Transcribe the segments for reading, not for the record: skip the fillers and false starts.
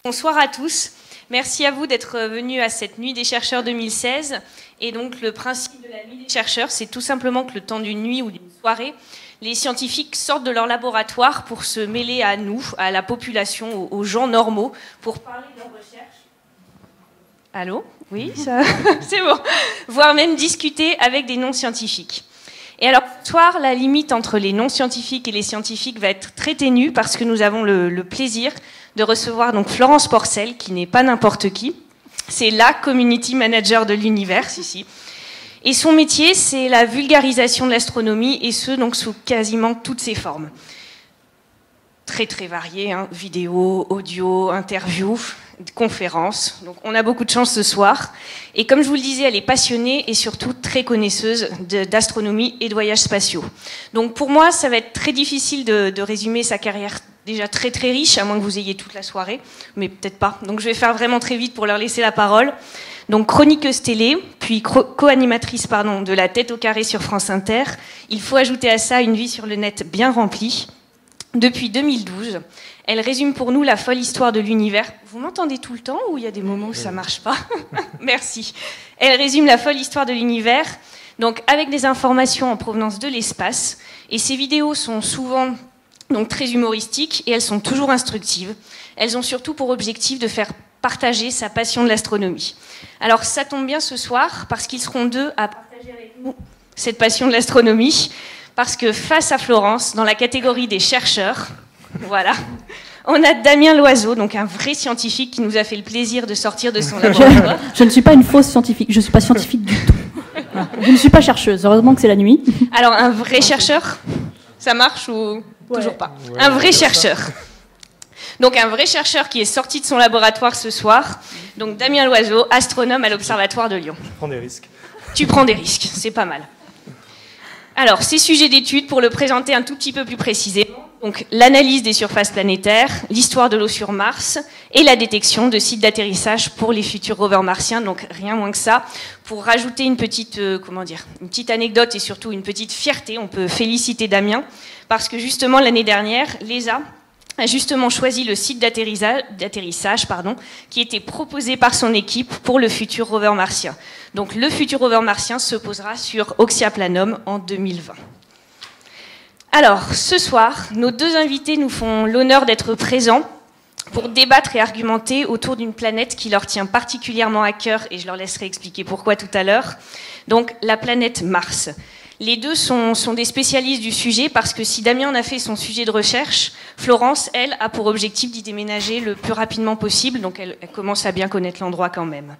Bonsoir à tous. Merci à vous d'être venus à cette Nuit des chercheurs 2016. Et donc, le principe de la Nuit des chercheurs, c'est tout simplement que le temps d'une nuit ou d'une soirée, les scientifiques sortent de leur laboratoire pour se mêler à nous, à la population, aux gens normaux, pour parler de leurs recherches. Allô ? Oui, ça... c'est bon. Voire même discuter avec des non-scientifiques. Et alors, ce soir, la limite entre les non-scientifiques et les scientifiques va être très ténue parce que nous avons le plaisir de recevoir donc Florence Porcel, qui n'est pas n'importe qui. C'est la community manager de l'univers, ici. Et son métier, c'est la vulgarisation de l'astronomie, et ce, donc, sous quasiment toutes ses formes. Très, très variées, hein, vidéo, audio, interview, conférences. Donc, on a beaucoup de chance ce soir. Et comme je vous le disais, elle est passionnée et surtout très connaisseuse d'astronomie et de voyages spatiaux. Donc, pour moi, ça va être très difficile de résumer sa carrière déjà très, très riche, à moins que vous ayez toute la soirée, mais peut-être pas. Donc, je vais faire vraiment très vite pour leur laisser la parole. Donc, chroniqueuse télé, puis co-animatrice de La Tête au carré sur France Inter. Il faut ajouter à ça une vie sur le net bien remplie. Depuis 2012, elle résume pour nous la folle histoire de l'univers. Vous m'entendez tout le temps ou il y a des moments où ça ne marche pas? Merci. Elle résume la folle histoire de l'univers, donc avec des informations en provenance de l'espace. Et ces vidéos sont souvent donc, très humoristiques et elles sont toujours instructives. Elles ont surtout pour objectif de faire partager sa passion de l'astronomie. Alors ça tombe bien ce soir parce qu'ils seront deux à partager avec nous cette passion de l'astronomie. Parce que face à Florence, dans la catégorie des chercheurs, voilà, on a Damien Loiseau, donc un vrai scientifique qui nous a fait le plaisir de sortir de son laboratoire. Je ne suis pas une fausse scientifique, je ne suis pas scientifique du tout. Voilà. Je ne suis pas chercheuse, heureusement que c'est la nuit. Alors, un vrai chercheur, ça marche ou toujours pas? Ouais, un vrai chercheur. Donc, un vrai chercheur qui est sorti de son laboratoire ce soir. Donc, Damien Loiseau, astronome à l'Observatoire de Lyon. Je prends des risques. Tu prends des risques, c'est pas mal. Alors, ces sujets d'études, pour le présenter un tout petit peu plus précisément, donc l'analyse des surfaces planétaires, l'histoire de l'eau sur Mars et la détection de sites d'atterrissage pour les futurs rovers martiens, donc rien moins que ça. Pour rajouter une petite, une petite anecdote et surtout une petite fierté, on peut féliciter Damien, parce que justement l'année dernière, l'ESA a justement choisi le site d'atterrissage qui était proposé par son équipe pour le futur rover martien. Donc le futur rover martien se posera sur Oxyaplanum en 2020. Alors, ce soir, nos deux invités nous font l'honneur d'être présents pour débattre et argumenter autour d'une planète qui leur tient particulièrement à cœur, et je leur laisserai expliquer pourquoi tout à l'heure, donc la planète Mars. Les deux sont des spécialistes du sujet parce que si Damien en a fait son sujet de recherche, Florence, elle, a pour objectif d'y déménager le plus rapidement possible, donc elle commence à bien connaître l'endroit quand même.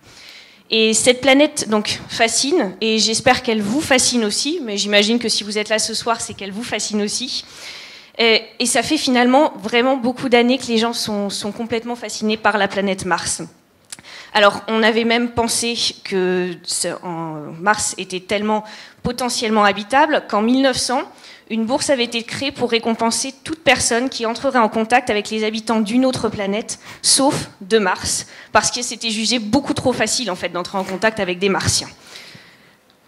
Et cette planète donc fascine, et j'espère qu'elle vous fascine aussi, mais j'imagine que si vous êtes là ce soir, c'est qu'elle vous fascine aussi. Et ça fait finalement vraiment beaucoup d'années que les gens sont complètement fascinés par la planète Mars. Alors, on avait même pensé que Mars était tellement potentiellement habitable qu'en 1900, une bourse avait été créée pour récompenser toute personne qui entrerait en contact avec les habitants d'une autre planète, sauf de Mars, parce que c'était jugé beaucoup trop facile en fait d'entrer en contact avec des Martiens.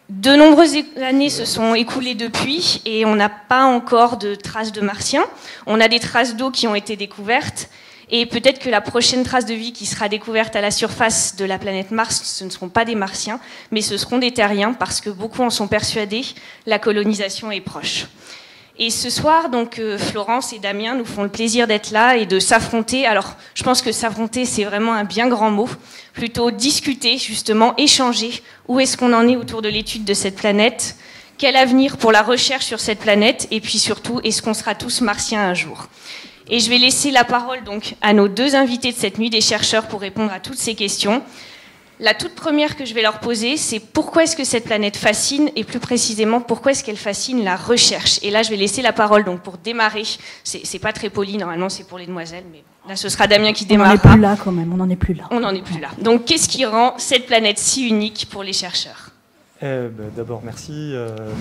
De nombreuses années se sont écoulées depuis et on n'a pas encore de traces de Martiens. On a des traces d'eau qui ont été découvertes. Et peut-être que la prochaine trace de vie qui sera découverte à la surface de la planète Mars, ce ne seront pas des Martiens, mais ce seront des Terriens, parce que beaucoup en sont persuadés, la colonisation est proche. Et ce soir, donc, Florence et Damien nous font le plaisir d'être là et de s'affronter. Alors, je pense que s'affronter, c'est vraiment un bien grand mot. Plutôt discuter, justement, échanger. Où est-ce qu'on en est autour de l'étude de cette planète? Quel avenir pour la recherche sur cette planète? Et puis surtout, est-ce qu'on sera tous martiens un jour? Et je vais laisser la parole donc à nos deux invités de cette nuit des chercheurs pour répondre à toutes ces questions. La toute première que je vais leur poser, c'est pourquoi est-ce que cette planète fascine et plus précisément pourquoi est-ce qu'elle fascine la recherche. Et là, je vais laisser la parole donc pour démarrer. C'est pas très poli, normalement c'est pour les demoiselles, mais là ce sera Damien qui démarrera. On n'en est plus là quand même, on n'en est plus là. On n'en est plus là. Donc qu'est-ce qui rend cette planète si unique pour les chercheurs ? D'abord, merci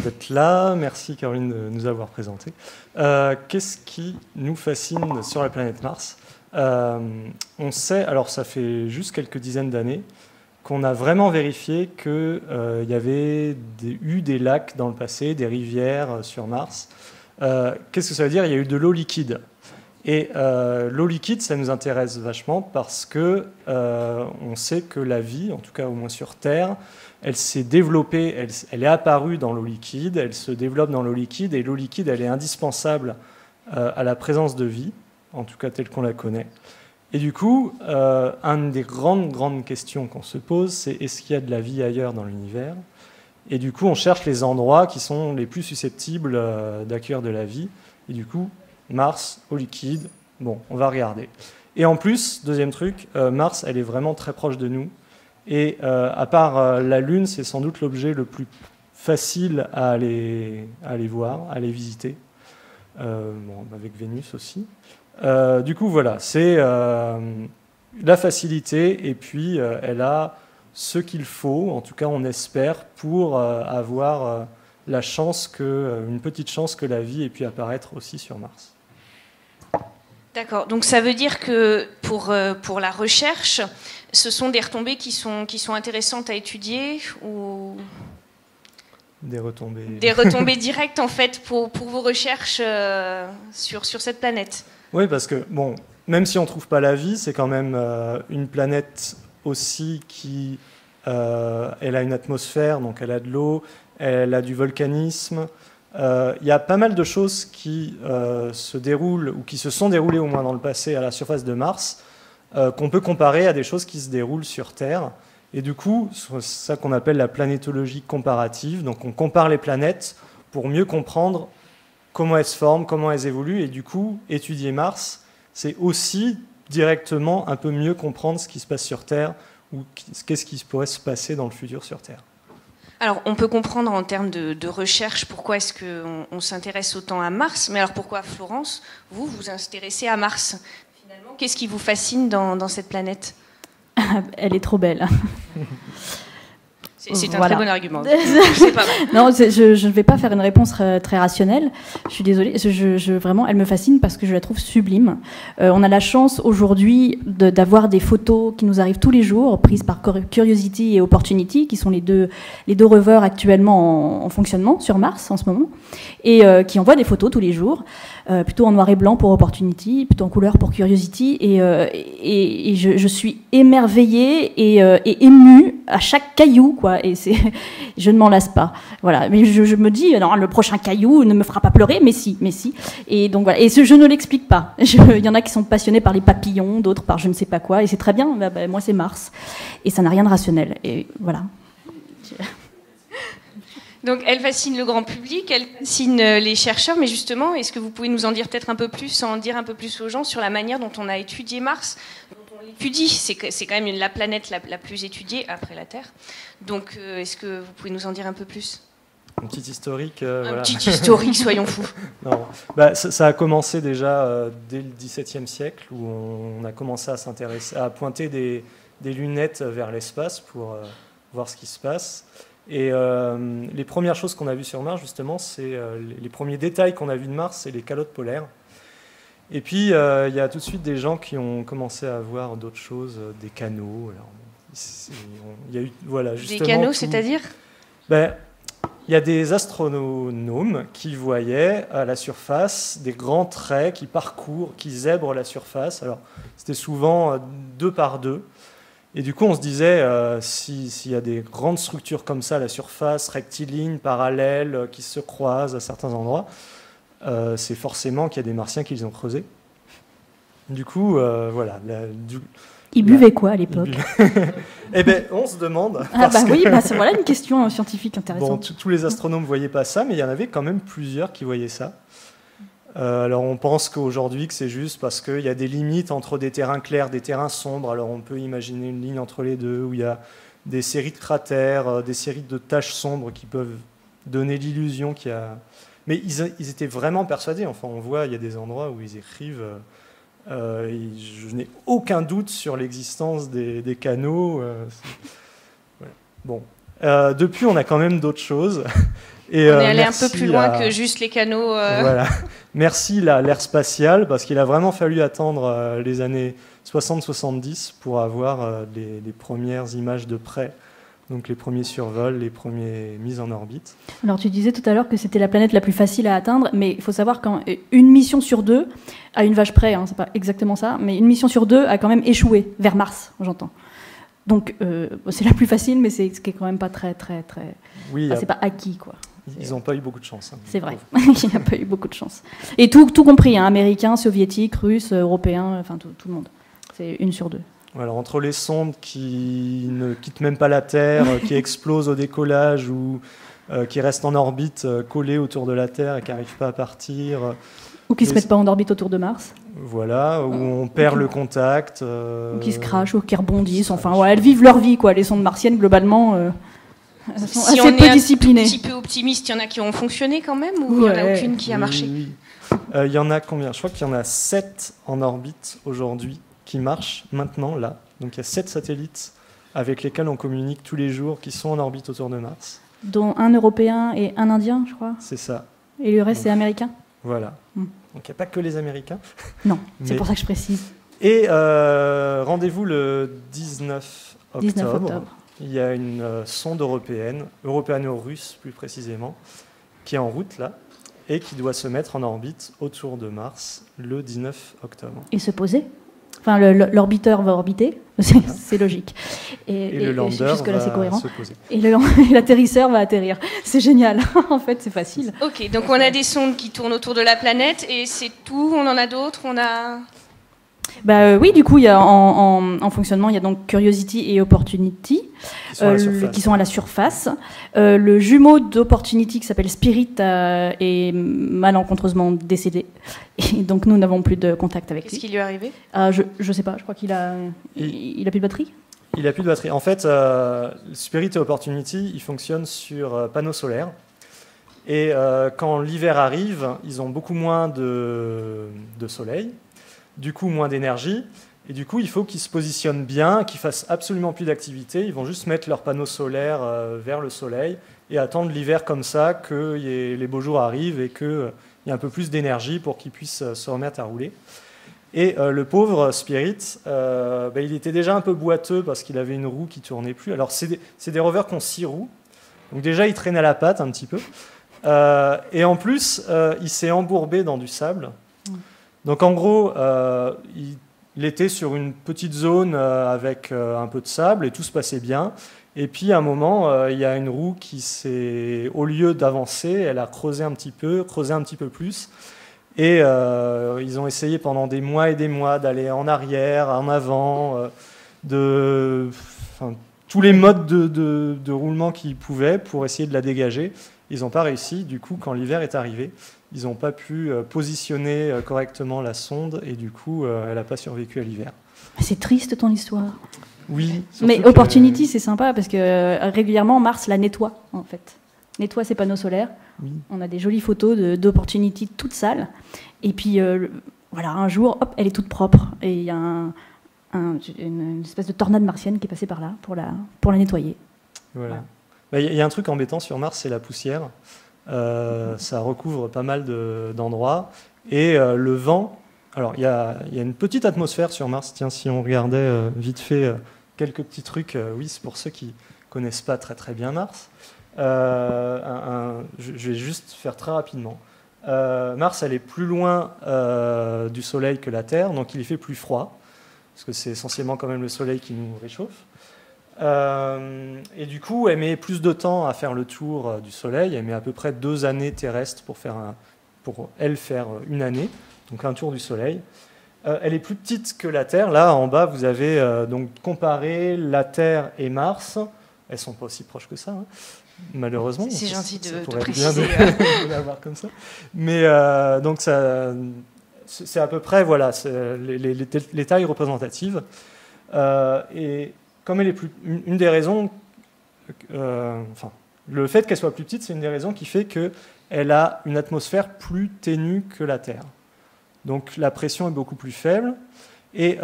d'être là. Merci, Caroline, de nous avoir présenté. Qu'est-ce qui nous fascine sur la planète Mars? On sait, alors ça fait juste quelques dizaines d'années, qu'on a vraiment vérifié qu'il y avait eu des lacs dans le passé, des rivières sur Mars. Qu'est-ce que ça veut dire? Il y a eu de l'eau liquide. Et l'eau liquide, ça nous intéresse vachement parce que on sait que la vie, en tout cas au moins sur Terre, elle s'est développée, elle est apparue dans l'eau liquide, elle se développe dans l'eau liquide, et l'eau liquide, elle est indispensable à la présence de vie, en tout cas telle qu'on la connaît. Et du coup, une des grandes questions qu'on se pose, c'est est-ce qu'il y a de la vie ailleurs dans l'univers? Et du coup, on cherche les endroits qui sont les plus susceptibles d'accueillir de la vie. Et du coup, Mars, eau liquide, bon, on va regarder. Et en plus, deuxième truc, Mars, elle est vraiment très proche de nous. Et à part la Lune, c'est sans doute l'objet le plus facile à aller voir, à aller visiter. Bon, avec Vénus aussi. Du coup, voilà, c'est la facilité, et puis elle a ce qu'il faut, en tout cas on espère, pour avoir la chance une petite chance que la vie ait pu apparaître aussi sur Mars. D'accord, donc ça veut dire que pour la recherche, ce sont des retombées qui sont intéressantes à étudier, ou des retombées directes en fait pour vos recherches sur cette planète. Oui, parce que bon, même si on ne trouve pas la vie, c'est quand même une planète aussi qui elle a une atmosphère, donc elle a de l'eau, elle a du volcanisme. Il y a pas mal de choses qui se déroulent ou qui se sont déroulées au moins dans le passé à la surface de Mars, qu'on peut comparer à des choses qui se déroulent sur Terre. Et du coup, c'est ça qu'on appelle la planétologie comparative. Donc on compare les planètes pour mieux comprendre comment elles se forment, comment elles évoluent. Et du coup, étudier Mars, c'est aussi directement un peu mieux comprendre ce qui se passe sur Terre ou qu'est-ce qui pourrait se passer dans le futur sur Terre. Alors, on peut comprendre en termes de recherche pourquoi est-ce qu'on s'intéresse autant à Mars, mais alors pourquoi, Florence, vous vous intéressez à Mars finalement? Qu'est-ce qui vous fascine dans cette planète? Elle est trop belle. C'est un très bon argument. C'est pas mal. Non, je ne vais pas faire une réponse très rationnelle. Je suis désolée. Vraiment, elle me fascine parce que je la trouve sublime. On a la chance aujourd'hui d'avoir des photos qui nous arrivent tous les jours, prises par Curiosity et Opportunity, qui sont les deux rovers actuellement en fonctionnement sur Mars en ce moment, et qui envoient des photos tous les jours, plutôt en noir et blanc pour Opportunity, plutôt en couleur pour Curiosity. Et je suis émerveillée et émue à chaque caillou, quoi. Et je ne m'en lasse pas. Voilà. Mais je me dis, non, le prochain caillou ne me fera pas pleurer, mais si. Et donc voilà. Et je ne l'explique pas. Il y en a qui sont passionnés par les papillons, d'autres par je ne sais pas quoi. Et c'est très bien. Moi, c'est Mars. Et ça n'a rien de rationnel. Et voilà. Donc, elle fascine le grand public, elle fascine les chercheurs, mais justement, est-ce que vous pouvez nous en dire peut-être un peu plus, en dire un peu plus aux gens sur la manière dont on a étudié Mars? Étudie, c'est quand même la planète la plus étudiée après la Terre. Donc, est-ce que vous pouvez nous en dire un peu plus? Un petit historique. Un petit historique, soyons fous. Non, ça a commencé déjà dès le XVIIe siècle, où on a commencé à s'intéresser, à pointer des lunettes vers l'espace pour voir ce qui se passe. Et les premières choses qu'on a vues sur Mars, justement, c'est les premiers détails qu'on a vus de Mars, c'est les calottes polaires. Et puis, il y a tout de suite des gens qui ont commencé à voir d'autres choses, des canaux. Alors, il y a eu, voilà, justement, des canaux, c'est-à-dire? Il y a des astronomes qui voyaient à la surface des grands traits qui zèbrent la surface. Alors, c'était souvent 2 par 2. Et du coup, on se disait, s'il y a des grandes structures comme ça à la surface, rectilignes, parallèles, qui se croisent à certains endroits, c'est forcément qu'il y a des Martiens qui les ont creusés. Du coup, voilà. Ils buvaient quoi à l'époque? Eh bien, on se demande. Oui, voilà une question scientifique intéressante. Bon, tous les astronomes ne voyaient pas ça, mais il y en avait quand même plusieurs qui voyaient ça. Alors on pense qu'aujourd'hui que c'est juste parce qu'il y a des limites entre des terrains clairs, des terrains sombres. Alors on peut imaginer une ligne entre les deux où il y a des séries de cratères, des séries de taches sombres qui peuvent donner l'illusion qu'il y a... Mais ils étaient vraiment persuadés. Enfin, on voit, il y a des endroits où ils écrivent... je n'ai aucun doute sur l'existence des canaux. Ouais. Bon. Depuis, on a quand même d'autres choses. Et, on est allé un peu plus loin que juste les canaux. Voilà. Merci l'ère spatiale, parce qu'il a vraiment fallu attendre les années 60-70 pour avoir les premières images de près Donc les premiers survols, les premières mises en orbite. Alors tu disais tout à l'heure que c'était la planète la plus facile à atteindre, mais il faut savoir qu'une mission sur deux, à une vache près, hein, c'est pas exactement ça, mais une mission sur deux a quand même échoué vers Mars, j'entends. Donc c'est la plus facile, mais c'est ce qui est quand même pas très. Oui, enfin, c'est pas acquis, quoi. Ils n'ont pas eu beaucoup de chance. Hein, c'est vrai, il n'y a pas eu beaucoup de chance. Et tout compris, hein, américains, soviétiques, russes, européens, enfin tout le monde. C'est une sur deux. Alors, entre les sondes qui ne quittent même pas la Terre, qui explosent au décollage ou qui restent en orbite collées autour de la Terre et qui n'arrivent pas à partir. Ou qui ne se mettent pas en orbite autour de Mars. Voilà, où on perd le contact. Ou qui se crachent, ou qui rebondissent. Enfin, ouais, elles vivent leur vie, quoi. Les sondes martiennes, globalement, elles sont si assez on peu est disciplinées. Un petit peu optimiste, il y en a qui ont fonctionné quand même, ou il n'y en a aucune qui a marché? Oui. Il y en a combien? Je crois qu'il y en a 7 en orbite aujourd'hui qui marchent maintenant, là. Donc il y a 7 satellites avec lesquels on communique tous les jours qui sont en orbite autour de Mars. Dont un Européen et un Indien, je crois. C'est ça. Et le reste, c'est américain. Voilà. Donc il n'y a pas que les Américains. Non, c'est pour ça que je précise. Et rendez-vous le 19 octobre. Il y a une sonde européenne, européano-russe plus précisément, qui est en route là, et qui doit se mettre en orbite autour de Mars le 19 octobre. Et se poser. Enfin, l'orbiteur va orbiter, c'est logique. Et le lander va se poser. Et l'atterrisseur va atterrir. C'est génial. En fait, c'est facile. Ok, donc on a des sondes qui tournent autour de la planète, et c'est tout? On en a d'autres? Oui, du coup, il y a en fonctionnement, il y a donc Curiosity et Opportunity qui sont à la surface. Le jumeau d'Opportunity qui s'appelle Spirit est malencontreusement décédé. Et donc nous n'avons plus de contact avec lui. Qu'est-ce qui lui est arrivé? Je ne sais pas, je crois qu'il a plus de batterie. Il n'a plus de batterie. En fait, Spirit et Opportunity, ils fonctionnent sur panneaux solaires. Et quand l'hiver arrive, ils ont beaucoup moins de soleil. Du coup, moins d'énergie. Et du coup, il faut qu'ils se positionnent bien, qu'ils fassent absolument plus d'activité. Ils vont juste mettre leurs panneaux solaires vers le soleil et attendre l'hiver comme ça, que les beaux jours arrivent et qu'il y ait un peu plus d'énergie pour qu'ils puissent se remettre à rouler. Et le pauvre Spirit, il était déjà un peu boiteux parce qu'il avait une roue qui ne tournait plus. Alors, c'est des rovers qui ont 6 roues. Donc déjà, il traîne à la patte un petit peu. Et en plus, il s'est embourbé dans du sable. Donc en gros, il était sur une petite zone avec un peu de sable et tout se passait bien. Et puis à un moment, il y a une roue qui s'est, au lieu d'avancer, elle a creusé un petit peu plus. Et ils ont essayé pendant des mois et des mois d'aller en arrière, en avant, tous les modes de roulement qu'ils pouvaient pour essayer de la dégager. Ils n'ont pas réussi. Du coup, quand l'hiver est arrivé, ils n'ont pas pu positionner correctement la sonde et du coup, elle n'a pas survécu à l'hiver. C'est triste ton histoire. Oui. Mais Opportunity, c'est sympa parce que régulièrement, Mars la nettoie, en fait. Nettoie ses panneaux solaires. Oui. On a des jolies photos d'Opportunity toutes sales. Et puis, voilà, un jour, hop, elle est toute propre. Et il y a une espèce de tornade martienne qui est passée par là pour la nettoyer. Voilà. Il y a un truc embêtant sur Mars, c'est la poussière. Ça recouvre pas mal d'endroits. Et le vent... Alors, il y a une petite atmosphère sur Mars. Tiens, si on regardait vite fait quelques petits trucs, oui, c'est pour ceux qui ne connaissent pas très très bien Mars. Je vais juste faire très rapidement. Mars, elle est plus loin du Soleil que la Terre, donc il y fait plus froid, parce que c'est essentiellement quand même le Soleil qui nous réchauffe. Et du coup, elle met plus de temps à faire le tour du Soleil. Elle met à peu près 2 années terrestres pour elle faire une année, donc un tour du Soleil. Elle est plus petite que la Terre. Là, en bas, vous avez donc comparé la Terre et Mars. Elles ne sont pas aussi proches que ça, hein, malheureusement. C'est gentil de préciser. De l'avoir comme ça. Mais donc, c'est à peu près voilà, les tailles représentatives. Et comme elle est une des raisons, le fait qu'elle soit plus petite, c'est une des raisons qui fait qu'elle a une atmosphère plus ténue que la Terre. Donc la pression est beaucoup plus faible, mais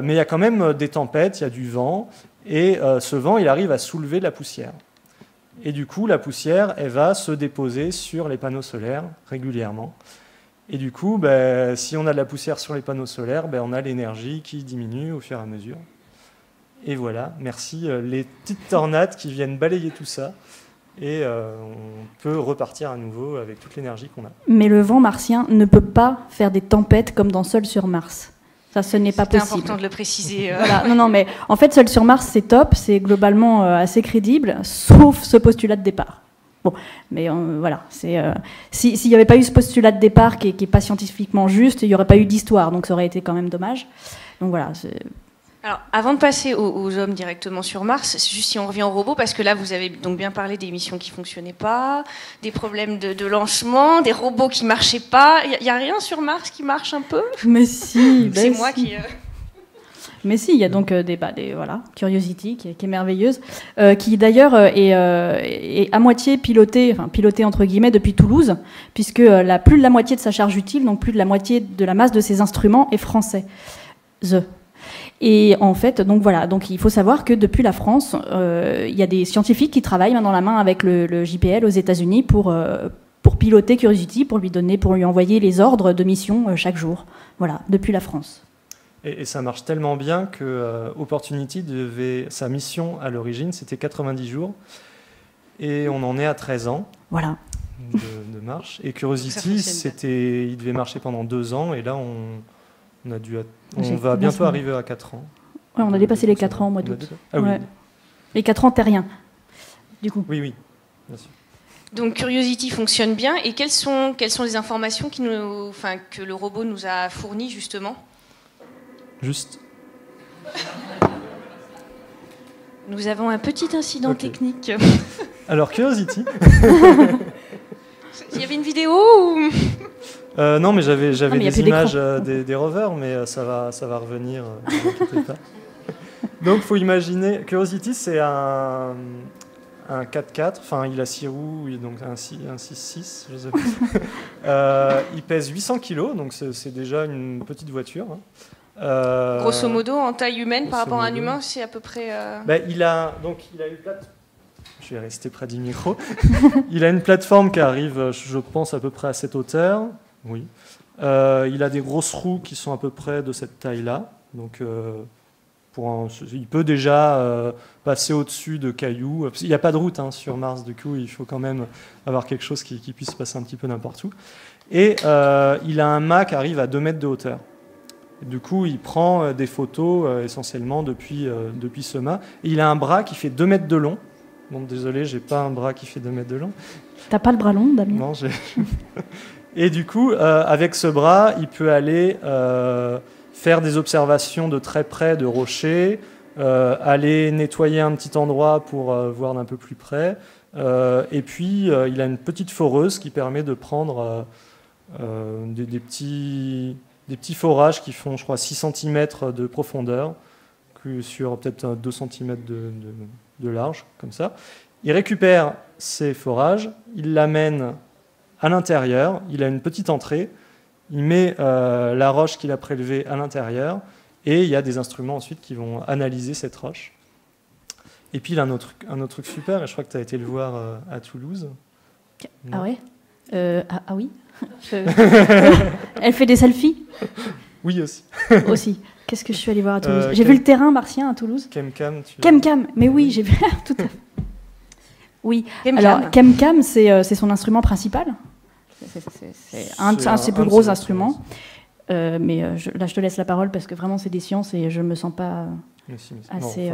il y a quand même des tempêtes, il y a du vent, et ce vent, il arrive à soulever de la poussière. Et du coup, la poussière, elle va se déposer sur les panneaux solaires régulièrement. Et du coup, si on a de la poussière sur les panneaux solaires, on a l'énergie qui diminue au fur et à mesure. Et voilà, merci. Les petites tornades qui viennent balayer tout ça. Et on peut repartir à nouveau avec toute l'énergie qu'on a. Mais le vent martien ne peut pas faire des tempêtes comme dans Seul sur Mars. Ça, ce n'est pas possible. C'est important de le préciser. Voilà. Non, mais en fait, Seul sur Mars, c'est top, c'est globalement assez crédible, sauf ce postulat de départ. Bon, mais voilà. S'il n'y avait pas eu ce postulat de départ qui n'est pas scientifiquement juste, il n'y aurait pas eu d'histoire, donc ça aurait été quand même dommage. Donc voilà. Alors, avant de passer aux hommes directement sur Mars, juste si on revient aux robots, parce que là, vous avez donc bien parlé des missions qui ne fonctionnaient pas, des problèmes de lancement, des robots qui ne marchaient pas. Il n'y a rien sur Mars qui marche un peu? Mais si, c'est moi qui... Mais si, il y a donc voilà, Curiosity qui est merveilleuse, qui d'ailleurs est à moitié pilotée entre guillemets depuis Toulouse, puisque plus de la moitié de sa charge utile, donc plus de la moitié de la masse de ses instruments est français. Et en fait, donc voilà, donc il faut savoir que depuis la France, il y a des scientifiques qui travaillent main dans la main avec le JPL aux États-Unis pour piloter Curiosity, pour lui envoyer les ordres de mission chaque jour. Voilà, depuis la France. Et ça marche tellement bien que Opportunity sa mission à l'origine, c'était 90 jours, et on en est à 13 ans. Voilà. De marche. Et Curiosity, il devait marcher pendant 2 ans, et là on va bientôt arriver à 4 ans. Ouais, on a dépassé les 4 ans au mois d'août. Ah oui. Ouais. Les 4 ans terriens, du coup. Oui, bien sûr. Donc Curiosity fonctionne bien, et quelles sont les informations que le robot nous a fournies justement? Juste. Nous avons un petit incident technique. Alors Curiosity. Il y avait une vidéo ou... Non, mais j'avais des images des rovers, mais ça va revenir, ne vous inquiétez pas. Donc, il faut imaginer, Curiosity, c'est un 4x4, enfin, il a 6 roues, donc un 6-6, je sais pas. Il pèse 800 kg, donc c'est déjà une petite voiture. Grosso modo, en taille humaine, par rapport à un humain, c'est à peu près... il a une plateforme. Je vais rester près du micro. Il a une plateforme qui arrive, je pense, à peu près à cette hauteur. Oui. Il a des grosses roues qui sont à peu près de cette taille-là. Donc, il peut déjà passer au-dessus de cailloux. Il n'y a pas de route sur Mars, du coup, il faut quand même avoir quelque chose qui puisse passer un petit peu n'importe où. Et il a un mât qui arrive à 2 mètres de hauteur. Du coup, il prend des photos essentiellement depuis ce mât. Et il a un bras qui fait 2 mètres de long. Bon, désolé, j'ai pas un bras qui fait 2 mètres de long. T'as pas le bras long, Damien? Non, j'ai... Et du coup, avec ce bras, il peut aller faire des observations de très près de rochers, aller nettoyer un petit endroit pour voir d'un peu plus près. Et puis, il a une petite foreuse qui permet de prendre des petits forages qui font, je crois, 6 cm de profondeur, sur peut-être 2 cm de large, comme ça. Il récupère ces forages, il l'amène à l'intérieur, il a une petite entrée, il met la roche qu'il a prélevée à l'intérieur, et il y a des instruments ensuite qui vont analyser cette roche. Et puis il a un autre truc super, et je crois que tu as été le voir à Toulouse. Ah ouais ah oui Elle fait des selfies? Oui, aussi. Aussi. Qu'est-ce que je suis allée voir à Toulouse? J'ai vu le terrain martien à Toulouse. Chemcam. Chemcam, mais oui, j'ai vu tout à fait. Oui, Chemcam. Alors Chemcam, c'est son instrument principal. C'est un de ses plus gros instruments. Mais là, je te laisse la parole parce que vraiment, c'est des sciences et je ne me sens pas assez...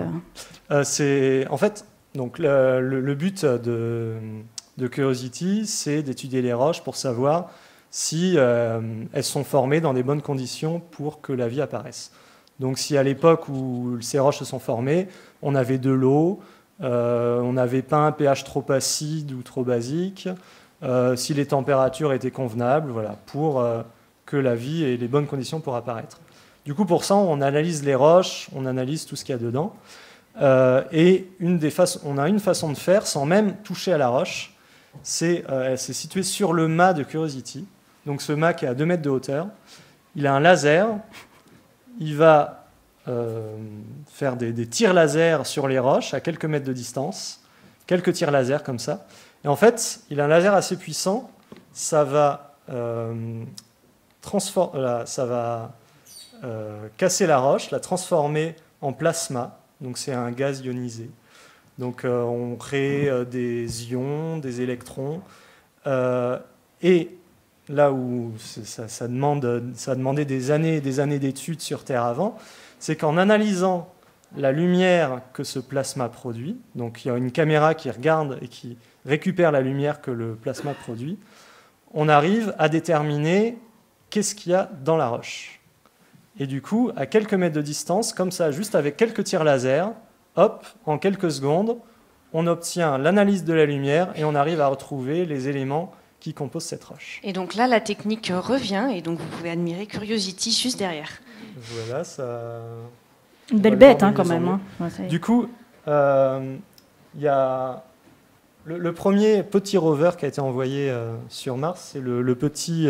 c'est, en fait, donc, le but de Curiosity, c'est d'étudier les roches pour savoir si elles sont formées dans les bonnes conditions pour que la vie apparaisse. Donc si à l'époque où ces roches se sont formées, on avait de l'eau, on n'avait pas un pH trop acide ou trop basique, si les températures étaient convenables, voilà, pour que la vie ait les bonnes conditions pour apparaître. Du coup, pour ça, on analyse les roches, on analyse tout ce qu'il y a dedans, et on a une façon de faire sans même toucher à la roche. Elle s'est située sur le mât de Curiosity, donc ce mât qui est à 2 mètres de hauteur. Il a un laser, il va faire des tirs laser sur les roches à quelques mètres de distance, quelques tirs laser comme ça. Et en fait, il a un laser assez puissant, ça va casser la roche, la transformer en plasma, donc c'est un gaz ionisé. Donc on crée des ions, des électrons, et là où ça demandait des années et des années d'études sur Terre avant, c'est qu'en analysant la lumière que ce plasma produit, donc il y a une caméra qui regarde et qui récupère la lumière que le plasma produit, on arrive à déterminer qu'est-ce qu'il y a dans la roche. Et du coup, à quelques mètres de distance, comme ça, juste avec quelques tirs laser, hop, en quelques secondes, on obtient l'analyse de la lumière et on arrive à retrouver les éléments qui composent cette roche. Et donc là, la technique revient, et donc vous pouvez admirer Curiosity juste derrière. Voilà, ça... Une belle bête, hein, quand même. Hein. Ouais, du coup, il y a le premier petit rover qui a été envoyé sur Mars, c'est le petit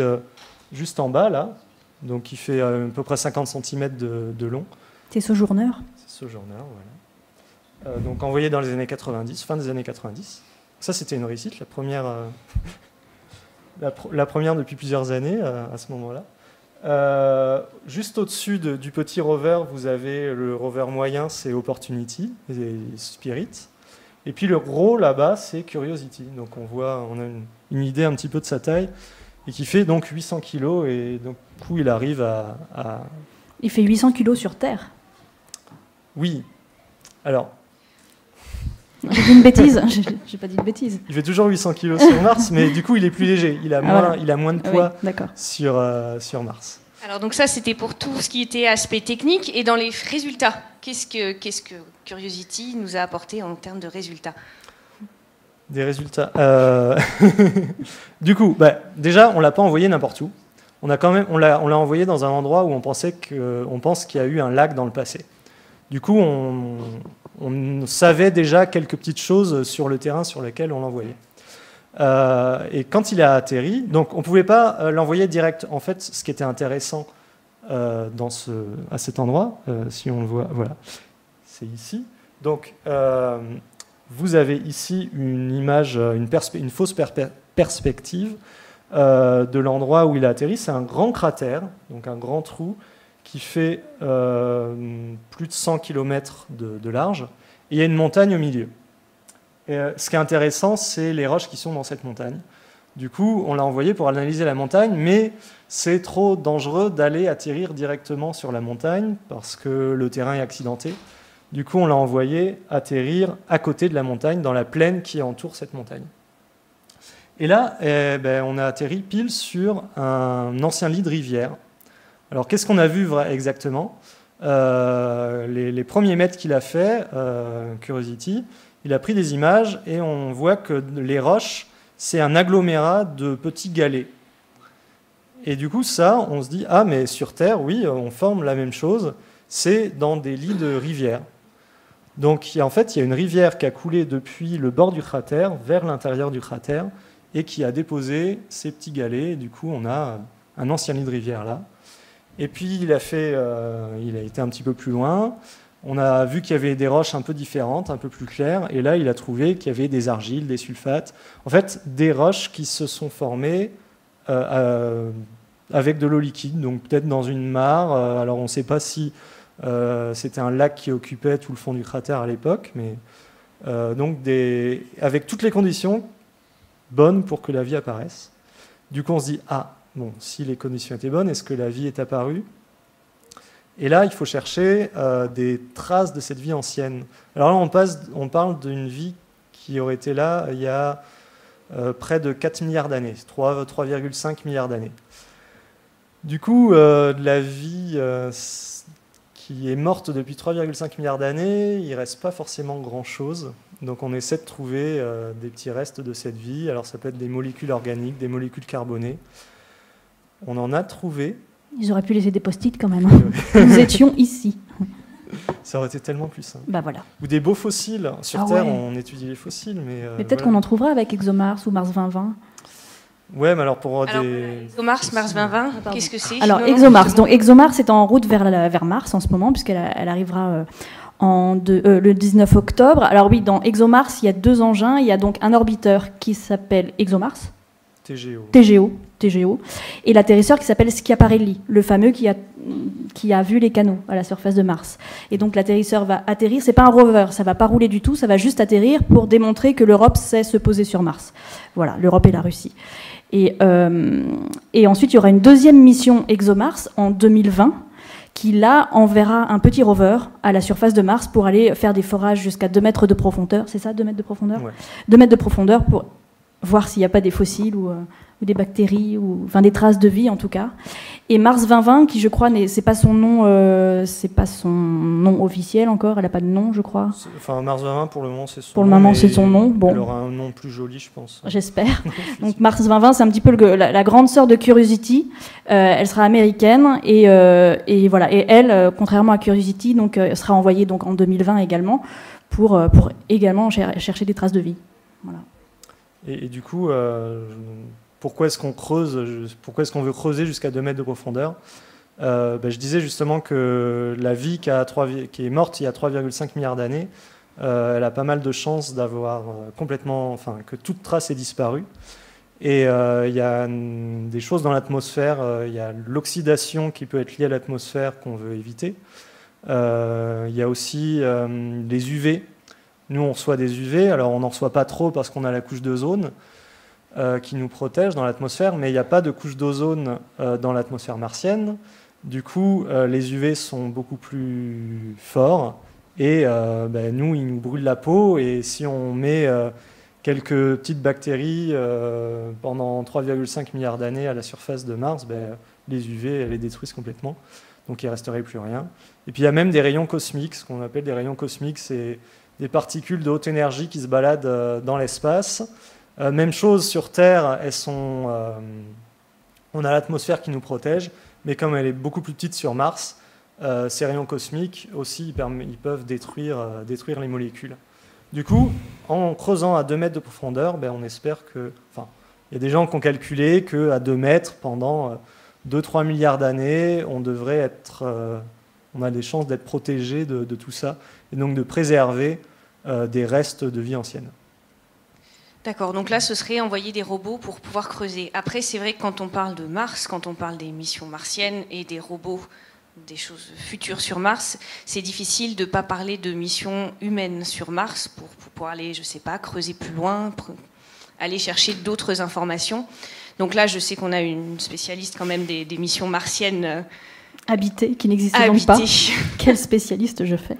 juste en bas, là, donc qui fait à peu près 50 cm de long. C'est Sojourner. C'est Sojourner, voilà. Donc envoyé dans les années 90, fin des années 90. Ça, c'était une réussite, la première, la première depuis plusieurs années à ce moment-là. Juste au-dessus du petit rover, vous avez le rover moyen, c'est Opportunity et Spirit. Et puis le gros là-bas, c'est Curiosity. Donc on a une idée un petit peu de sa taille et qui fait donc 800 kg. Et donc du coup, il arrive à... Il fait 800 kg sur Terre. Oui. Alors... J'ai dit une bêtise. J'ai pas dit une bêtise. Il fait toujours 800 kg sur Mars, mais du coup, il est plus léger. Il a moins de poids sur Mars. Alors donc ça, c'était pour tout ce qui était aspect technique. Et dans les résultats, qu'est-ce que Curiosity nous a apporté en termes de résultats? Des résultats. Du coup, déjà, on l'a pas envoyé n'importe où. On l'a envoyé dans un endroit où on pense qu'il y a eu un lac dans le passé. Du coup, on savait déjà quelques petites choses sur le terrain sur lequel on l'envoyait. Et quand il a atterri, donc on ne pouvait pas l'envoyer direct. En fait, ce qui était intéressant à cet endroit, si on le voit, voilà, c'est ici. Donc, vous avez ici une image, une fausse perspective de l'endroit où il a atterri. C'est un grand cratère, donc un grand trou, qui fait plus de 100 km de large, et il y a une montagne au milieu. Et, ce qui est intéressant, c'est les roches qui sont dans cette montagne. Du coup, on l'a envoyé pour analyser la montagne, mais c'est trop dangereux d'aller atterrir directement sur la montagne, parce que le terrain est accidenté. Du coup, on l'a envoyé atterrir à côté de la montagne, dans la plaine qui entoure cette montagne. Et là, on a atterri pile sur un ancien lit de rivière. Alors, qu'est-ce qu'on a vu exactement ? Les premiers mètres qu'il a fait, Curiosity, il a pris des images et on voit que les roches, c'est un agglomérat de petits galets. Et du coup, ça, on se dit, ah, mais sur Terre, oui, on forme la même chose, c'est dans des lits de rivière. Donc, il y a une rivière qui a coulé depuis le bord du cratère vers l'intérieur du cratère et qui a déposé ces petits galets. Et du coup, on a un ancien lit de rivière là. Et puis, il a été un petit peu plus loin. On a vu qu'il y avait des roches un peu différentes, un peu plus claires. Et là, il a trouvé qu'il y avait des argiles, des sulfates. En fait, des roches qui se sont formées avec de l'eau liquide, donc peut-être dans une mare. Alors, on ne sait pas si c'était un lac qui occupait tout le fond du cratère à l'époque, mais donc avec toutes les conditions bonnes pour que la vie apparaisse. Du coup, on se dit, bon, si les conditions étaient bonnes, est-ce que la vie est apparue ? Et là, il faut chercher des traces de cette vie ancienne. Alors là, on parle d'une vie qui aurait été là il y a près de 4 milliards d'années, 3,5 milliards d'années. Du coup, de la vie qui est morte depuis 3,5 milliards d'années, il ne reste pas forcément grand-chose. Donc on essaie de trouver des petits restes de cette vie. Alors ça peut être des molécules organiques, des molécules carbonées. On en a trouvé. Ils auraient pu laisser des post-it quand même. Nous étions ici. Ça aurait été tellement plus simple. Bah voilà. Ou des beaux fossiles. Sur Terre, on étudie les fossiles. Mais peut-être qu'on en trouvera avec ExoMars ou Mars 2020. Ouais, mais alors ExoMars, Mars 2020, qu'est-ce que c'est ? Alors, ExoMars. Donc, ExoMars est en route vers Mars en ce moment, puisqu'elle arrivera le 19 octobre. Alors oui, dans ExoMars, il y a 2 engins. Il y a donc un orbiteur qui s'appelle ExoMars. TGO. Et l'atterrisseur qui s'appelle Schiaparelli, le fameux qui qui a vu les canaux à la surface de Mars. Et donc l'atterrisseur va atterrir, c'est pas un rover, ça va pas rouler du tout, ça va juste atterrir pour démontrer que l'Europe sait se poser sur Mars. Voilà, l'Europe et la Russie. Et ensuite, il y aura une deuxième mission ExoMars en 2020, qui là enverra un petit rover à la surface de Mars pour aller faire des forages jusqu'à 2 mètres de profondeur. C'est ça, 2 mètres de profondeur ? Ouais. 2 mètres de profondeur pour voir s'il n'y a pas des fossiles ou des bactéries, enfin des traces de vie en tout cas. Et Mars 2020, qui je crois, c'est pas son nom officiel encore, elle n'a pas de nom, je crois. Enfin, Mars 2020, pour le moment, c'est son nom. Pour le moment, c'est son nom. Bon. Elle aura un nom plus joli, je pense. J'espère. Donc Mars 2020, c'est un petit peu la grande sœur de Curiosity. Elle sera américaine et voilà. Et elle, contrairement à Curiosity, donc sera envoyée donc en 2020 également pour également chercher des traces de vie. Voilà. Et du coup, pourquoi est-ce qu'on creuse ? Pourquoi est-ce qu'on veut creuser jusqu'à 2 mètres de profondeur ? Je disais justement que la vie qui est morte il y a 3,5 milliards d'années, elle a pas mal de chances d'avoir que toute trace ait disparu. Et il y a des choses dans l'atmosphère, il y a l'oxydation qui peut être liée à l'atmosphère qu'on veut éviter. Il y a aussi les UV. Nous, on reçoit des UV, alors on n'en reçoit pas trop parce qu'on a la couche d'ozone qui nous protège dans l'atmosphère, mais il n'y a pas de couche d'ozone dans l'atmosphère martienne. Du coup, les UV sont beaucoup plus forts et nous, ils nous brûlent la peau. Et si on met quelques petites bactéries pendant 3,5 milliards d'années à la surface de Mars, les UV, elles les détruisent complètement. Donc il ne resterait plus rien. Et puis il y a même des rayons cosmiques, ce qu'on appelle des rayons cosmiques, c'est des particules de haute énergie qui se baladent dans l'espace. Même chose sur Terre, on a l'atmosphère qui nous protège, mais comme elle est beaucoup plus petite sur Mars, ces rayons cosmiques aussi ils peuvent détruire les molécules. Du coup, en creusant à 2 mètres de profondeur, on espère que... il y a des gens qui ont calculé qu'à 2 mètres, pendant 2-3 milliards d'années, on a des chances d'être protégé de tout ça, et donc de préserver des restes de vie ancienne. D'accord, donc là, ce serait envoyer des robots pour pouvoir creuser. Après, c'est vrai que quand on parle de Mars, quand on parle des missions martiennes et des robots, des choses futures sur Mars, c'est difficile de ne pas parler de missions humaines sur Mars pour pouvoir aller, je ne sais pas, creuser plus loin, aller chercher d'autres informations. Donc là, je sais qu'on a une spécialiste quand même des missions martiennes habitées, qui n'existent donc pas. Quel spécialiste je fais ?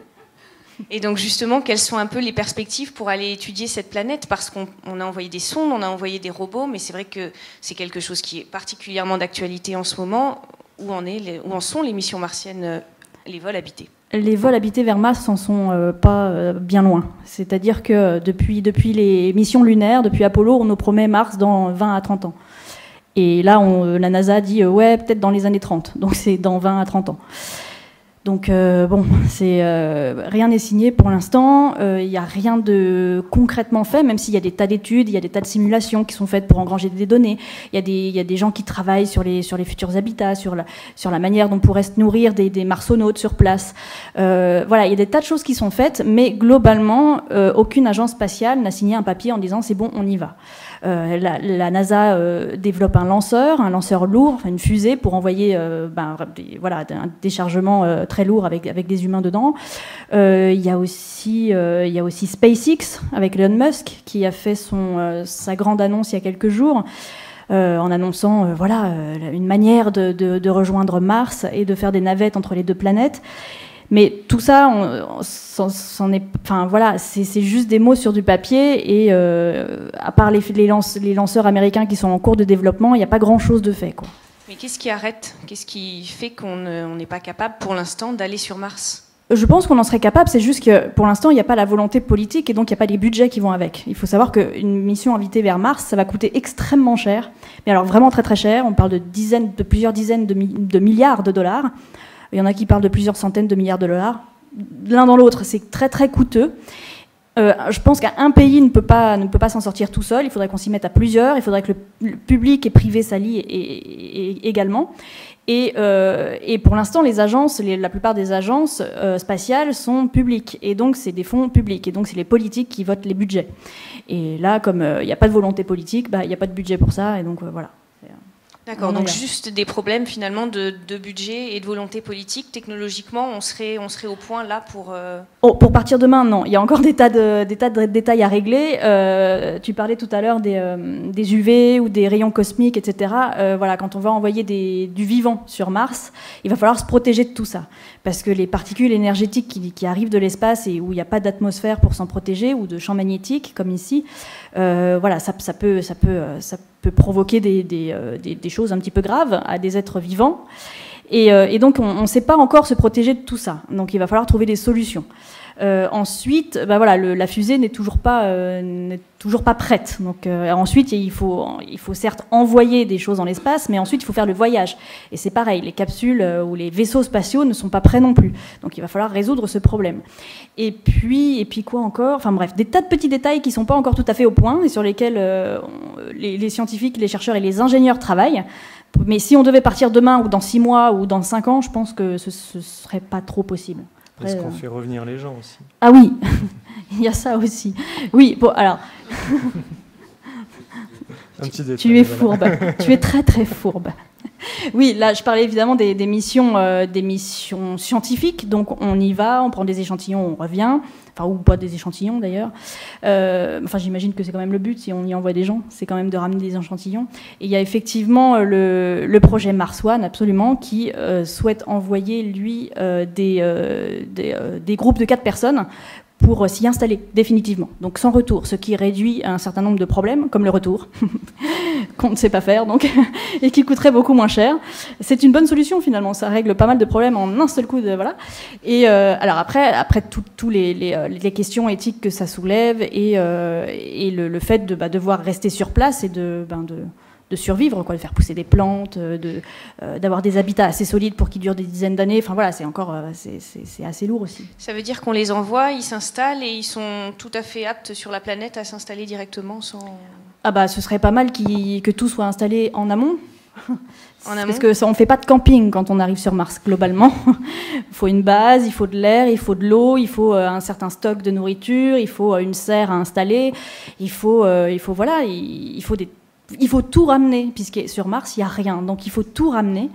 Et donc justement, quelles sont un peu les perspectives pour aller étudier cette planète ? Parce qu'on a envoyé des sondes, on a envoyé des robots, mais c'est vrai que c'est quelque chose qui est particulièrement d'actualité en ce moment. Où en sont les missions martiennes, les vols habités ? Les vols habités vers Mars n'en sont pas bien loin. C'est-à-dire que depuis les missions lunaires, depuis Apollo, on nous promet Mars dans 20 à 30 ans. Et là, la NASA dit peut-être dans les années 30. Donc c'est dans 20 à 30 ans. Donc rien n'est signé pour l'instant, il n'y a rien de concrètement fait, même s'il y a des tas d'études, il y a des tas de simulations qui sont faites pour engranger des données, il y a des gens qui travaillent sur les futurs habitats, sur la manière dont pourraient se nourrir des marsonautes sur place. Il y a des tas de choses qui sont faites, mais globalement, aucune agence spatiale n'a signé un papier en disant c'est bon, on y va. La NASA développe un lanceur lourd, une fusée pour envoyer un déchargement très lourd avec des humains dedans. Il y a aussi SpaceX avec Elon Musk qui a fait sa grande annonce il y a quelques jours en annonçant une manière de rejoindre Mars et de faire des navettes entre les 2 planètes. Mais tout ça, c'est juste des mots sur du papier et à part les lanceurs américains qui sont en cours de développement, il n'y a pas grand-chose de fait, quoi. Mais qu'est-ce qui arrête ? Qu'est-ce qui fait qu'on n'est pas capable, pour l'instant, d'aller sur Mars ? Je pense qu'on en serait capable, c'est juste que pour l'instant, il n'y a pas la volonté politique et donc il n'y a pas les budgets qui vont avec. Il faut savoir qu'une mission invitée vers Mars, ça va coûter extrêmement cher, mais alors vraiment très très cher. On parle de plusieurs dizaines de milliards de dollars. Il y en a qui parlent de plusieurs centaines de milliards de dollars. L'un dans l'autre, c'est très très coûteux. Je pense qu'un pays ne peut pas s'en sortir tout seul. Il faudrait qu'on s'y mette à plusieurs. Il faudrait que le public et privé s'allient également. Et pour l'instant, la plupart des agences spatiales sont publiques. Et donc, c'est des fonds publics. Et donc, c'est les politiques qui votent les budgets. Et là, comme il n'y a pas de volonté politique, il n'y a pas de budget pour ça. Et donc, voilà. D'accord, donc juste des problèmes finalement de budget et de volonté politique. Technologiquement, on serait au point là pour... Pour partir demain, non. Il y a encore des tas de détails à régler. Tu parlais tout à l'heure des UV ou des rayons cosmiques, etc. Voilà, quand on va envoyer du vivant sur Mars, il va falloir se protéger de tout ça. Parce que les particules énergétiques qui arrivent de l'espace et où il n'y a pas d'atmosphère pour s'en protéger, ou de champs magnétiques, comme ici, voilà, ça peut provoquer des choses un petit peu graves à des êtres vivants. Et donc, on ne sait pas encore se protéger de tout ça. Donc, il va falloir trouver des solutions. Ensuite, voilà, la fusée n'est toujours pas prête. Donc, ensuite, il faut certes envoyer des choses dans l'espace, mais ensuite, il faut faire le voyage. Et c'est pareil, les capsules ou les vaisseaux spatiaux ne sont pas prêts non plus. Donc, il va falloir résoudre ce problème. Et puis quoi encore? Enfin bref, des tas de petits détails qui ne sont pas encore tout à fait au point et sur lesquels les scientifiques, les chercheurs et les ingénieurs travaillent. Mais si on devait partir demain ou dans 6 mois ou dans 5 ans, je pense que ce ne serait pas trop possible. Est-ce qu'on fait revenir les gens aussi? Ah oui, il y a ça aussi. Oui, bon, alors... Un petit détail, tu es fourbe, tu es très très fourbe. Oui, là je parlais évidemment des missions scientifiques, donc on y va, on prend des échantillons, on revient, enfin ou pas des échantillons d'ailleurs. Enfin j'imagine que c'est quand même le but si on y envoie des gens, c'est quand même de ramener des échantillons. Et il y a effectivement le projet Mars One absolument qui souhaite envoyer lui des groupes de 4 personnes pour s'y installer définitivement, donc sans retour, ce qui réduit un certain nombre de problèmes, comme le retour, qu'on ne sait pas faire, donc, et qui coûterait beaucoup moins cher. C'est une bonne solution finalement, ça règle pas mal de problèmes en un seul coup, voilà. Et alors après tous les questions éthiques que ça soulève et le fait de devoir rester sur place et de survivre, quoi, de faire pousser des plantes, d'avoir des habitats assez solides pour qu'ils durent des dizaines d'années. Enfin voilà, c'est encore c'est assez lourd aussi. Ça veut dire qu'on les envoie, ils s'installent et ils sont tout à fait aptes sur la planète à s'installer directement sans... Ah bah ce serait pas mal que tout soit installé en amont. En amont. Parce que ça, on fait pas de camping quand on arrive sur Mars globalement. Il faut une base, il faut de l'air, il faut de l'eau, il faut un certain stock de nourriture, il faut une serre à installer, il faut tout ramener, puisque sur Mars, il n'y a rien. Donc, il faut tout ramener.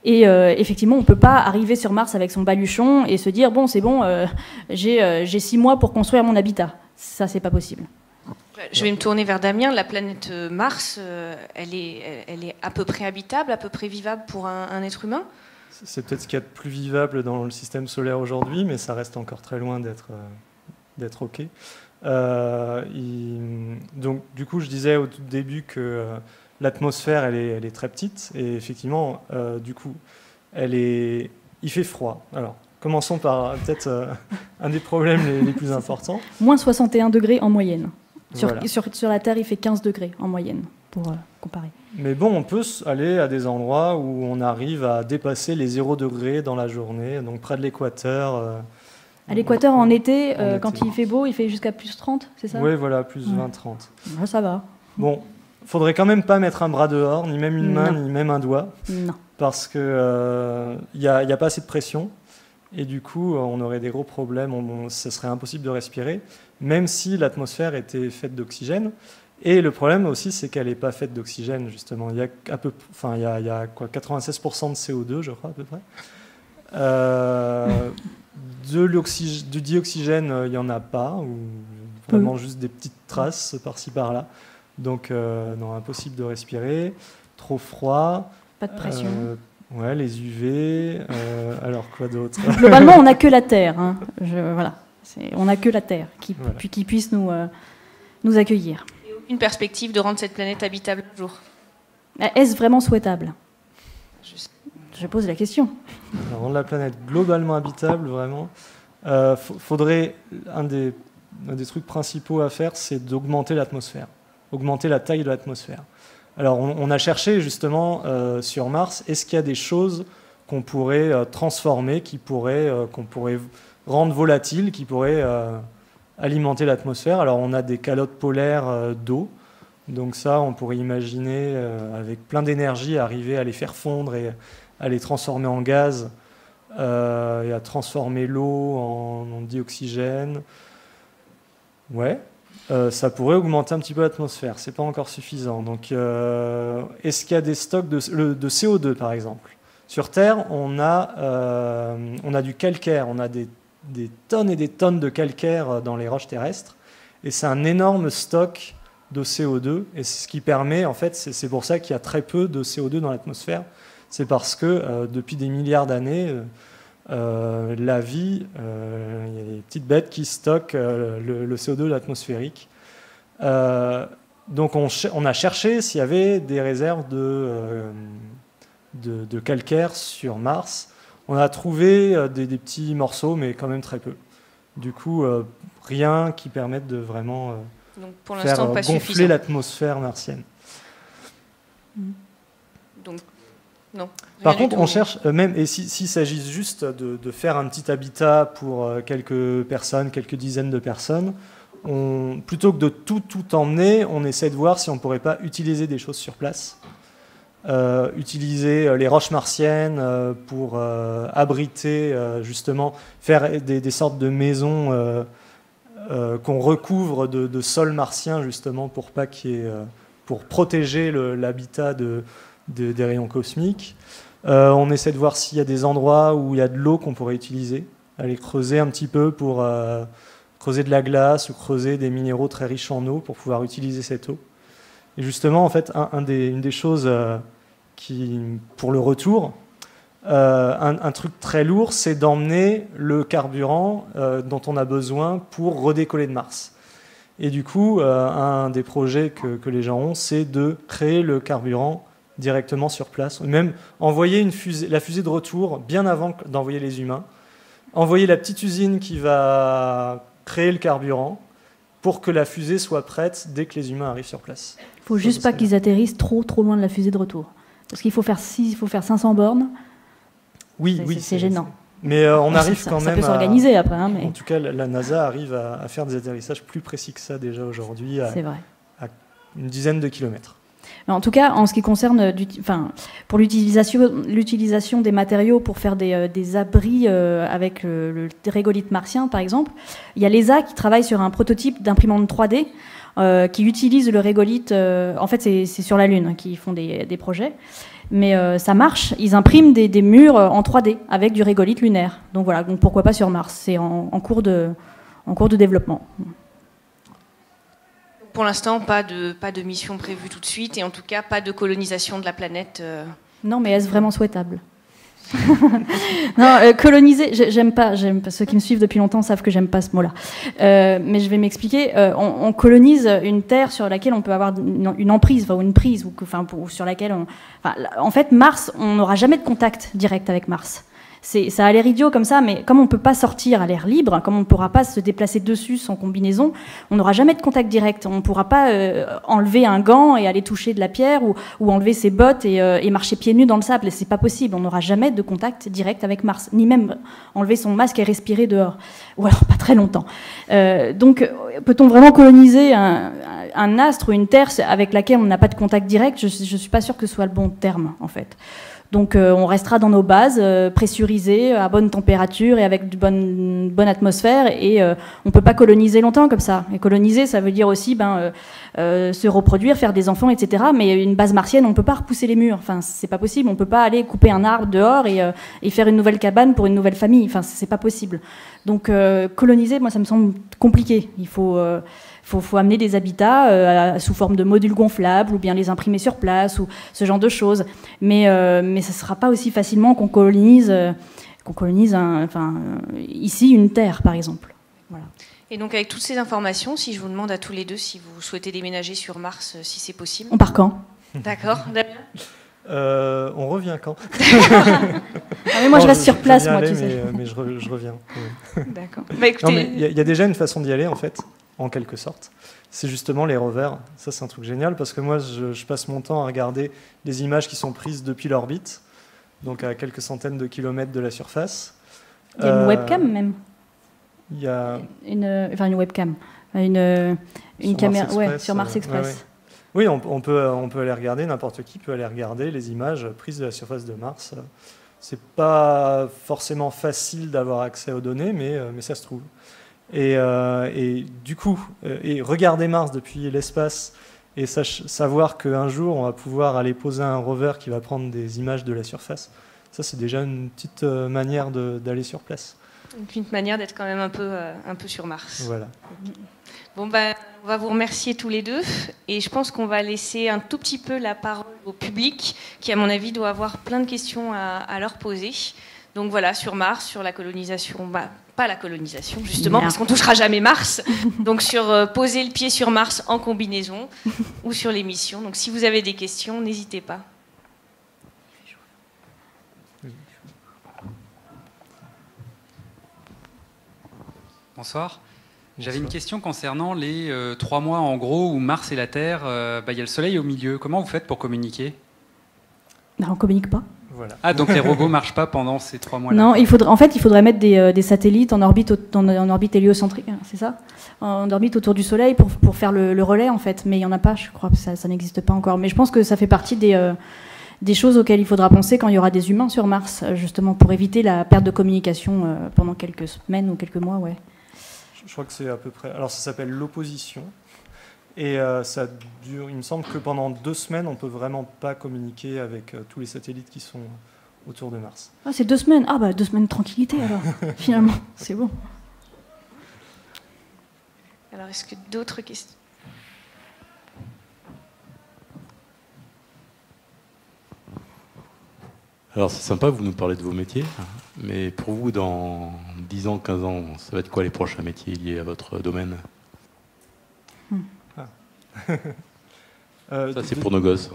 Et effectivement, on ne peut pas arriver sur Mars avec son baluchon et se dire « bon, c'est bon, j'ai 6 mois pour construire mon habitat ». Ça, c'est pas possible. Je vais me tourner vers Damien. La planète Mars, elle est à peu près habitable, à peu près vivable pour un être humain? C'est peut-être ce qu'il y a de plus vivable dans le système solaire aujourd'hui, mais ça reste encore très loin d'être OK. Donc, du coup, je disais au tout début que l'atmosphère, elle est très petite, et effectivement, du coup, il fait froid. Alors, commençons par peut-être un des problèmes les plus importants. Moins 61 degrés en moyenne. Voilà. Sur la Terre, il fait 15 degrés en moyenne, pour comparer. Mais bon, on peut aller à des endroits où on arrive à dépasser les 0 degrés dans la journée, donc près de l'équateur. À l'équateur, en été, quand il fait beau, il fait jusqu'à plus 30, c'est ça? Oui, voilà, plus 20-30. Ça va. Bon, faudrait quand même pas mettre un bras dehors, ni même une main, ni même un doigt. Non. Parce que y a pas assez de pression. Et du coup, on aurait des gros problèmes. Ce serait impossible de respirer, même si l'atmosphère était faite d'oxygène. Et le problème aussi, c'est qu'elle n'est pas faite d'oxygène, justement. Il y a 96% de CO2, je crois, à peu près. Du dioxygène, il n'y en a pas, ou vraiment juste des petites traces par-ci par-là. Donc, non, impossible de respirer. Trop froid. Pas de pression. Ouais, les UV. Alors, quoi d'autre? Globalement, on n'a que la Terre. Hein. Voilà. On n'a que la Terre qui puisse nous accueillir. Et aucune perspective de rendre cette planète habitable un jour? Est-ce vraiment souhaitable? Je pose la question. Alors, rendre la planète globalement habitable, vraiment, faudrait un des trucs principaux à faire, c'est d'augmenter l'atmosphère, augmenter la taille de l'atmosphère. Alors, on a cherché justement sur Mars, est-ce qu'il y a des choses qu'on pourrait transformer, qu'on pourrait rendre volatiles, qui pourraient alimenter l'atmosphère. Alors, on a des calottes polaires d'eau. Donc ça, on pourrait imaginer, avec plein d'énergie, arriver à les faire fondre et à les transformer en gaz et à transformer l'eau en dioxygène. Ouais, ça pourrait augmenter un petit peu l'atmosphère. C'est pas encore suffisant. Donc, est-ce qu'il y a des stocks de CO2, par exemple? Sur Terre, on a du calcaire, on a des tonnes et des tonnes de calcaire dans les roches terrestres, et c'est un énorme stock de CO2, et c'est ce qui permet, en fait, c'est pour ça qu'il y a très peu de CO2 dans l'atmosphère. C'est parce que depuis des milliards d'années, la vie, il y a des petites bêtes qui stockent le CO2 atmosphérique. Donc on a cherché s'il y avait des réserves de calcaire sur Mars. On a trouvé des petits morceaux, mais quand même très peu. Du coup, rien qui permette de vraiment Donc pour faire pas gonfler suffisant. l'atmosphère martienne. Donc, non. Par Rien contre, du on tout. cherche, même, et s'il s'agit juste de faire un petit habitat pour quelques personnes, quelques dizaines de personnes, plutôt que de tout emmener, on essaie de voir si on ne pourrait pas utiliser des choses sur place. Utiliser les roches martiennes pour abriter, justement, faire des sortes de maisons qu'on recouvre de sol martien, justement, pour pas pour protéger l'habitat des rayons cosmiques. On essaie de voir s'il y a des endroits où il y a de l'eau qu'on pourrait utiliser, aller creuser un petit peu pour creuser de la glace ou creuser des minéraux très riches en eau pour pouvoir utiliser cette eau. Et justement, en fait, une des choses pour le retour, un truc très lourd, c'est d'emmener le carburant dont on a besoin pour redécoller de Mars. Et du coup, un des projets que les gens ont, c'est de créer le carburant directement sur place, ou même envoyer la fusée de retour bien avant d'envoyer les humains, envoyer la petite usine qui va créer le carburant pour que la fusée soit prête dès que les humains arrivent sur place. Il ne faut juste pas qu'ils atterrissent trop loin de la fusée de retour. Parce qu'il faut faire 500 bornes. Oui, c'est gênant. Mais on arrive quand même ça peut s'organiser après. Hein, mais... En tout cas, la NASA arrive à faire des atterrissages plus précis que ça déjà aujourd'hui, c'est vrai. À une dizaine de kilomètres. Mais en tout cas, en ce qui concerne pour l'utilisation des matériaux pour faire des abris avec le régolithe martien, par exemple, il y a l'ESA qui travaille sur un prototype d'imprimante 3D qui utilise le régolithe. En fait, c'est sur la Lune qu'ils font des projets. Mais ça marche, ils impriment des murs en 3D avec du régolithe lunaire. Donc voilà, donc pourquoi pas sur Mars? C'est en cours de développement. Pour l'instant, pas de mission prévue tout de suite, et en tout cas, pas de colonisation de la planète. Non, mais est-ce vraiment souhaitable? Non, coloniser, j'aime pas. Ceux qui me suivent depuis longtemps savent que j'aime pas ce mot-là. Mais je vais m'expliquer. On colonise une terre sur laquelle on peut avoir une emprise, ou une prise, ou sur laquelle en fait, Mars, on n'aura jamais de contact direct avec Mars. Ça a l'air idiot comme ça, mais comme on ne peut pas sortir à l'air libre, comme on ne pourra pas se déplacer dessus sans combinaison, on n'aura jamais de contact direct. On ne pourra pas enlever un gant et aller toucher de la pierre ou enlever ses bottes et marcher pieds nus dans le sable. C'est pas possible. On n'aura jamais de contact direct avec Mars, ni même enlever son masque et respirer dehors. Ou alors pas très longtemps. Donc, peut-on vraiment coloniser un astre ou une terre avec laquelle on n'a pas de contact direct? Je ne suis pas sûre que ce soit le bon terme, en fait. Donc on restera dans nos bases, pressurisées, à bonne température et avec une bonne atmosphère, et on ne peut pas coloniser longtemps comme ça. Et coloniser, ça veut dire aussi se reproduire, faire des enfants, etc. Mais une base martienne, on ne peut pas repousser les murs. Enfin, c'est pas possible. On ne peut pas aller couper un arbre dehors et faire une nouvelle cabane pour une nouvelle famille. Enfin, c'est pas possible. Donc coloniser, moi, ça me semble compliqué. Il faut amener des habitats sous forme de modules gonflables ou bien les imprimer sur place ou ce genre de choses. Mais ça ne sera pas aussi facilement qu'on colonise ici une terre, par exemple. Voilà. Et donc avec toutes ces informations, si je vous demande à tous les deux si vous souhaitez déménager sur Mars, si c'est possible. On part quand? D'accord, Damien. On revient quand? Mais moi, je reste sur place, moi, tu sais. Mais je reviens. D'accord. Bah, écoutez... Il y a déjà une façon d'y aller, en fait, en quelque sorte. C'est justement les rovers. Ça, c'est un truc génial, parce que moi, je passe mon temps à regarder les images qui sont prises depuis l'orbite, donc à quelques centaines de kilomètres de la surface. Il y a une webcam, même. Il y a... une webcam. Une caméra sur Mars Express. Ouais. Oui, on peut aller regarder, n'importe qui peut aller regarder les images prises de la surface de Mars. C'est pas forcément facile d'avoir accès aux données, mais ça se trouve. Et du coup, et regarder Mars depuis l'espace et savoir qu'un jour, on va pouvoir aller poser un rover qui va prendre des images de la surface, ça, c'est déjà une petite manière d'aller sur place. Une manière d'être quand même un peu sur Mars. Voilà. Bon, on va vous remercier tous les deux. Et je pense qu'on va laisser un tout petit peu la parole au public, qui, à mon avis, doit avoir plein de questions à leur poser. Donc voilà, sur Mars, sur la colonisation, pas la colonisation, justement, parce qu'on ne touchera jamais Mars. Donc sur poser le pied sur Mars en combinaison, ou sur les missions. Donc si vous avez des questions, n'hésitez pas. Bonsoir. J'avais une question concernant les 3 mois en gros où Mars et la Terre, il y a le Soleil au milieu. Comment vous faites pour communiquer? On ne communique pas. Voilà. Ah, donc les robots ne marchent pas pendant ces 3 mois-là? Non, il faudrait mettre des satellites en orbite héliocentrique, c'est ça? En orbite autour du Soleil pour faire le relais, en fait. Mais il n'y en a pas, je crois, ça n'existe pas encore. Mais je pense que ça fait partie des choses auxquelles il faudra penser quand il y aura des humains sur Mars, justement, pour éviter la perte de communication pendant quelques semaines ou quelques mois, ouais. Je crois que c'est à peu près... Alors, ça s'appelle l'opposition. Et ça dure, il me semble que pendant 2 semaines, on ne peut vraiment pas communiquer avec tous les satellites qui sont autour de Mars. Ah, c'est 2 semaines. Ah, 2 semaines de tranquillité, alors, finalement. C'est bon. Alors, est-ce que d'autres questions? Alors, c'est sympa, vous nous parlez de vos métiers, mais pour vous, dans 10 ans, 15 ans, ça va être quoi les prochains métiers liés à votre domaine? Ça, c'est pour nos gosses.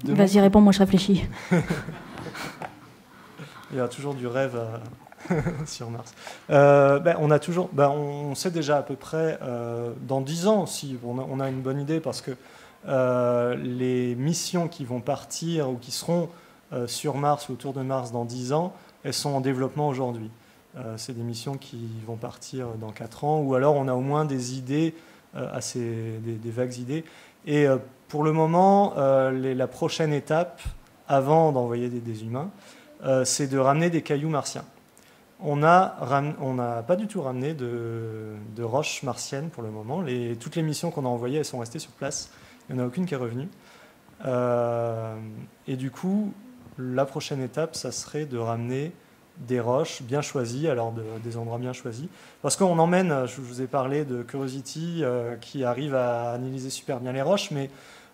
Vas-y, réponds, moi je réfléchis. Il y a toujours du rêve sur Mars. On sait déjà à peu près, dans 10 ans aussi, on a une bonne idée parce que les missions qui vont partir ou qui seront sur Mars ou autour de Mars dans 10 ans, elles sont en développement aujourd'hui. C'est des missions qui vont partir dans 4 ans, ou alors on a au moins des idées, des vagues idées. Et pour le moment, la prochaine étape, avant d'envoyer des humains, c'est de ramener des cailloux martiens. On n'a pas du tout ramené de roches martiennes pour le moment. Toutes les missions qu'on a envoyées, elles sont restées sur place. Il n'y en a aucune qui est revenue. Et du coup, la prochaine étape, ça serait de ramener des roches bien choisies, alors des endroits bien choisis. Parce qu'on emmène, je vous ai parlé de Curiosity, qui arrive à analyser super bien les roches, mais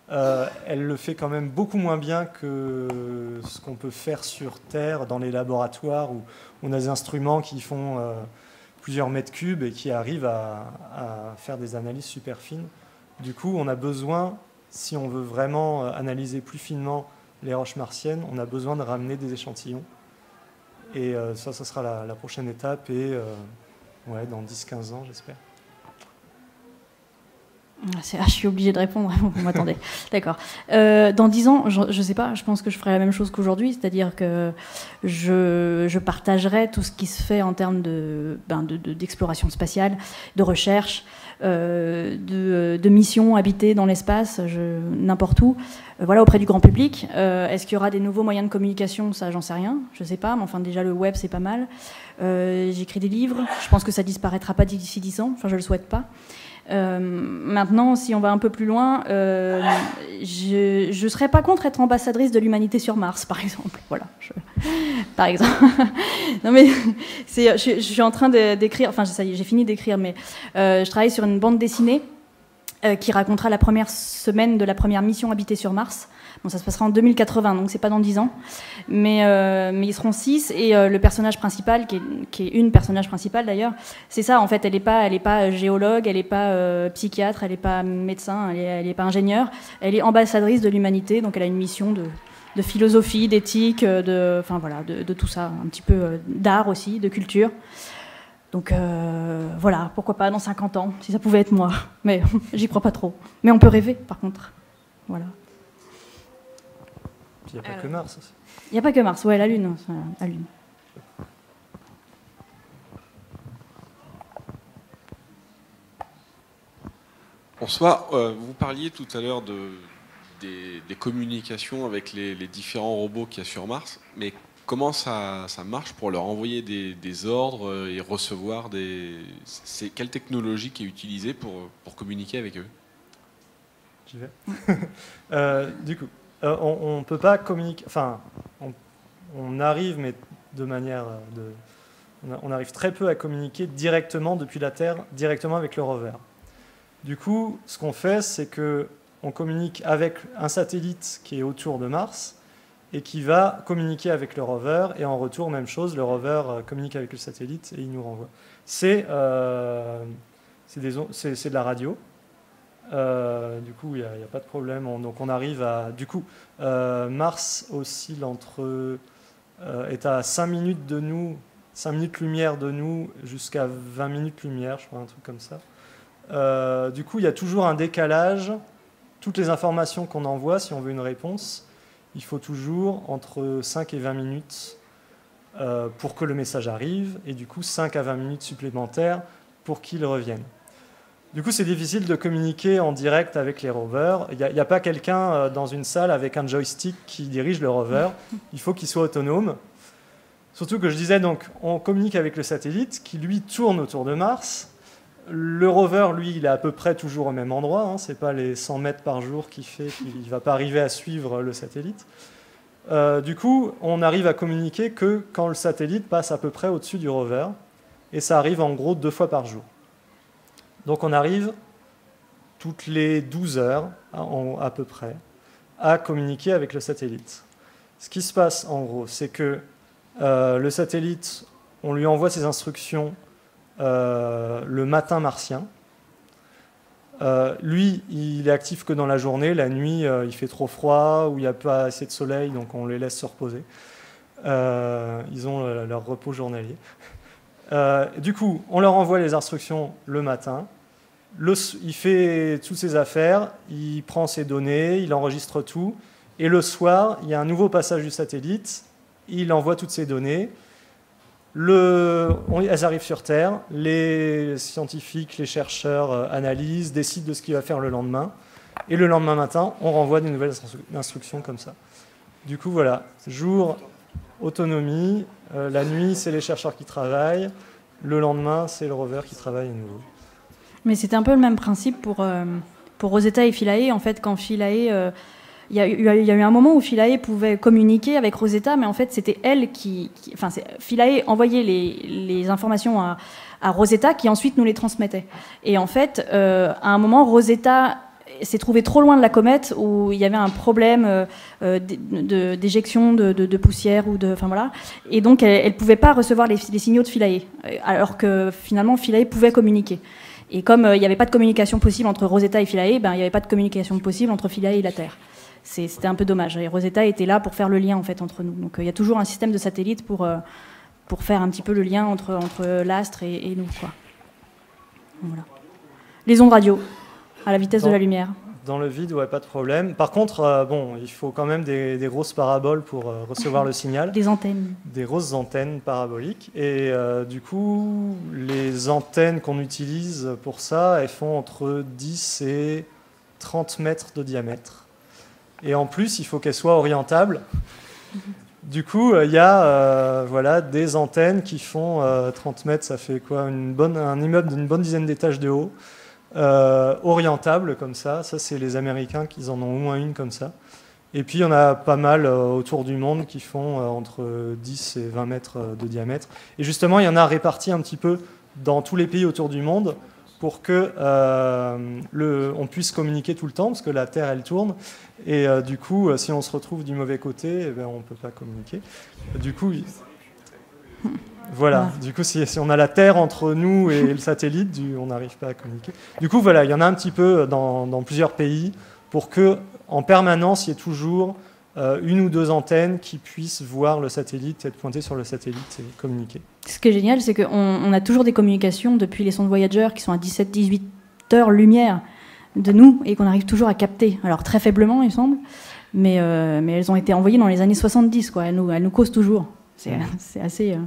elle le fait quand même beaucoup moins bien que ce qu'on peut faire sur Terre, dans les laboratoires, où on a des instruments qui font plusieurs mètres cubes et qui arrivent à faire des analyses super fines. Du coup, on a besoin, si on veut vraiment analyser plus finement les roches martiennes, on a besoin de ramener des échantillons. Et ça sera la prochaine étape, et dans 10-15 ans, j'espère. Je suis obligée de répondre, vous m'attendez. D'accord. Dans 10 ans, je ne sais pas, je pense que je ferai la même chose qu'aujourd'hui, c'est-à-dire que je partagerai tout ce qui se fait en termes d'exploration spatiale, de recherche, de missions habitées dans l'espace, n'importe où, auprès du grand public. Est-ce qu'il y aura des nouveaux moyens de communication? Ça, j'en sais rien, je ne sais pas, mais enfin déjà le web, c'est pas mal. J'écris des livres, je pense que ça disparaîtra pas d'ici 10 ans, enfin je le souhaite pas. Maintenant, si on va un peu plus loin, je ne serais pas contre être ambassadrice de l'humanité sur Mars, par exemple. Voilà, par exemple. Non mais je suis en train d'écrire, enfin ça y est, j'ai fini d'écrire, mais je travaille sur une bande dessinée qui racontera la première semaine de la première mission habitée sur Mars. Bon, ça se passera en 2080, donc c'est pas dans 10 ans. Mais ils seront 6, et le personnage principal, qui est une personnage principale d'ailleurs, c'est ça, en fait, elle est pas géologue, elle n'est pas psychiatre, elle n'est pas médecin, elle n'est pas ingénieure, elle est ambassadrice de l'humanité, donc elle a une mission de philosophie, d'éthique, de tout ça, un petit peu d'art aussi, de culture. Donc voilà, pourquoi pas dans 50 ans, si ça pouvait être moi. Mais j'y crois pas trop. Mais on peut rêver, par contre. Voilà. Il n'y a pas que Mars aussi. Il n'y a pas que Mars, ouais, la Lune. La Lune. Bonsoir. Vous parliez tout à l'heure des communications avec les différents robots qu'il y a sur Mars, mais comment ça marche pour leur envoyer des ordres et recevoir quelle technologie qui est utilisée pour communiquer avec eux? J'y vais. Du coup, on ne peut pas communiquer. Enfin, on arrive, mais de manière on arrive très peu à communiquer directement depuis la Terre, directement avec le rover. Du coup, ce qu'on fait, c'est qu'on communique avec un satellite qui est autour de Mars et qui va communiquer avec le rover, et en retour, même chose, le rover communique avec le satellite et il nous renvoie. C'est de la radio. Du coup, il n'y a pas de problème. Donc on arrive à... Du coup, Mars oscille est à 5 minutes de nous, 5 minutes lumière de nous, jusqu'à 20 minutes lumière, je crois, un truc comme ça. Du coup, il y a toujours un décalage. Toutes les informations qu'on envoie, si on veut une réponse, il faut toujours entre 5 et 20 minutes pour que le message arrive, et du coup 5 à 20 minutes supplémentaires pour qu'il revienne. Du coup, c'est difficile de communiquer en direct avec les rovers. Il n'y a pas quelqu'un dans une salle avec un joystick qui dirige le rover. Il faut qu'il soit autonome. Surtout que je disais, donc, on communique avec le satellite qui, lui, tourne autour de Mars. Le rover, lui, il est à peu près toujours au même endroit. Hein. Ce n'est pas les 100 mètres par jour qui fait qu'il ne va pas arriver à suivre le satellite. Du coup, on arrive à communiquer que quand le satellite passe à peu près au-dessus du rover. Et ça arrive en gros 2 fois par jour. Donc on arrive toutes les 12 heures, à peu près, à communiquer avec le satellite. Ce qui se passe, en gros, c'est que le satellite, on lui envoie ses instructions le matin martien. Lui, il est actif que dans la journée. La nuit, il fait trop froid ou il n'y a pas assez de soleil, donc on les laisse se reposer. Ils ont leur repos journalier. Du coup, on leur envoie les instructions le matin. Il fait toutes ses affaires, il prend ses données, il enregistre tout. Et le soir, il y a un nouveau passage du satellite. Il envoie toutes ses données. Elles arrivent sur Terre. Les scientifiques, les chercheurs analysent, décident de ce qu'il va faire le lendemain. Et le lendemain matin, on renvoie des nouvelles instructions comme ça. Du coup, voilà. Jour, autonomie. La nuit, c'est les chercheurs qui travaillent. Le lendemain, c'est le rover qui travaille à nouveau. Mais c'était un peu le même principe pour Rosetta et Philae. En fait, quand Philae... Il y a eu un moment où Philae pouvait communiquer avec Rosetta, mais en fait, c'était elle Philae envoyait les informations à Rosetta, qui ensuite nous les transmettait. Et en fait, à un moment, Rosetta s'est trouvée trop loin de la comète, où il y avait un problème d'éjection de poussière, voilà. Et donc, elle ne pouvait pas recevoir les signaux de Philae, alors que finalement, Philae pouvait communiquer. Et comme il n'y avait pas de communication possible entre Rosetta et Philae, il n'y avait pas de communication possible entre Philae et la Terre. C'était un peu dommage. Et Rosetta était là pour faire le lien en fait entre nous. Donc il y a toujours un système de satellite pour faire un petit peu le lien entre l'astre et nous, quoi. Voilà. Les ondes radio à la vitesse de la lumière. Dans le vide, ouais, pas de problème. Par contre, il faut quand même des grosses paraboles pour recevoir le signal. Des antennes. Des grosses antennes paraboliques. Et du coup, les antennes qu'on utilise pour ça, elles font entre 10 et 30 mètres de diamètre. Et en plus, il faut qu'elles soient orientables. Du coup, il y a des antennes qui font 30 mètres, ça fait quoi, un immeuble d'une bonne dizaine d'étages de haut, orientable comme ça. Ça, c'est les Américains qui en ont au moins une comme ça. Et puis, il y en a pas mal autour du monde qui font entre 10 et 20 mètres de diamètre. Et justement, il y en a répartis un petit peu dans tous les pays autour du monde pour que on puisse communiquer tout le temps, parce que la Terre, elle tourne. Et du coup, si on se retrouve du mauvais côté, on ne peut pas communiquer. Du coup, voilà. Du coup, si on a la Terre entre nous et le satellite, on n'arrive pas à communiquer. Du coup, voilà, il y en a un petit peu dans plusieurs pays pour que, en permanence, il y ait toujours une ou deux antennes qui puissent voir le satellite, être pointées sur le satellite et communiquer. Ce qui est génial, c'est qu'on a toujours des communications depuis les sondes Voyager qui sont à 17-18 heures-lumière de nous et qu'on arrive toujours à capter. Alors très faiblement, il semble, mais elles ont été envoyées dans les années 70, quoi. Elles nous causent toujours. C'est assez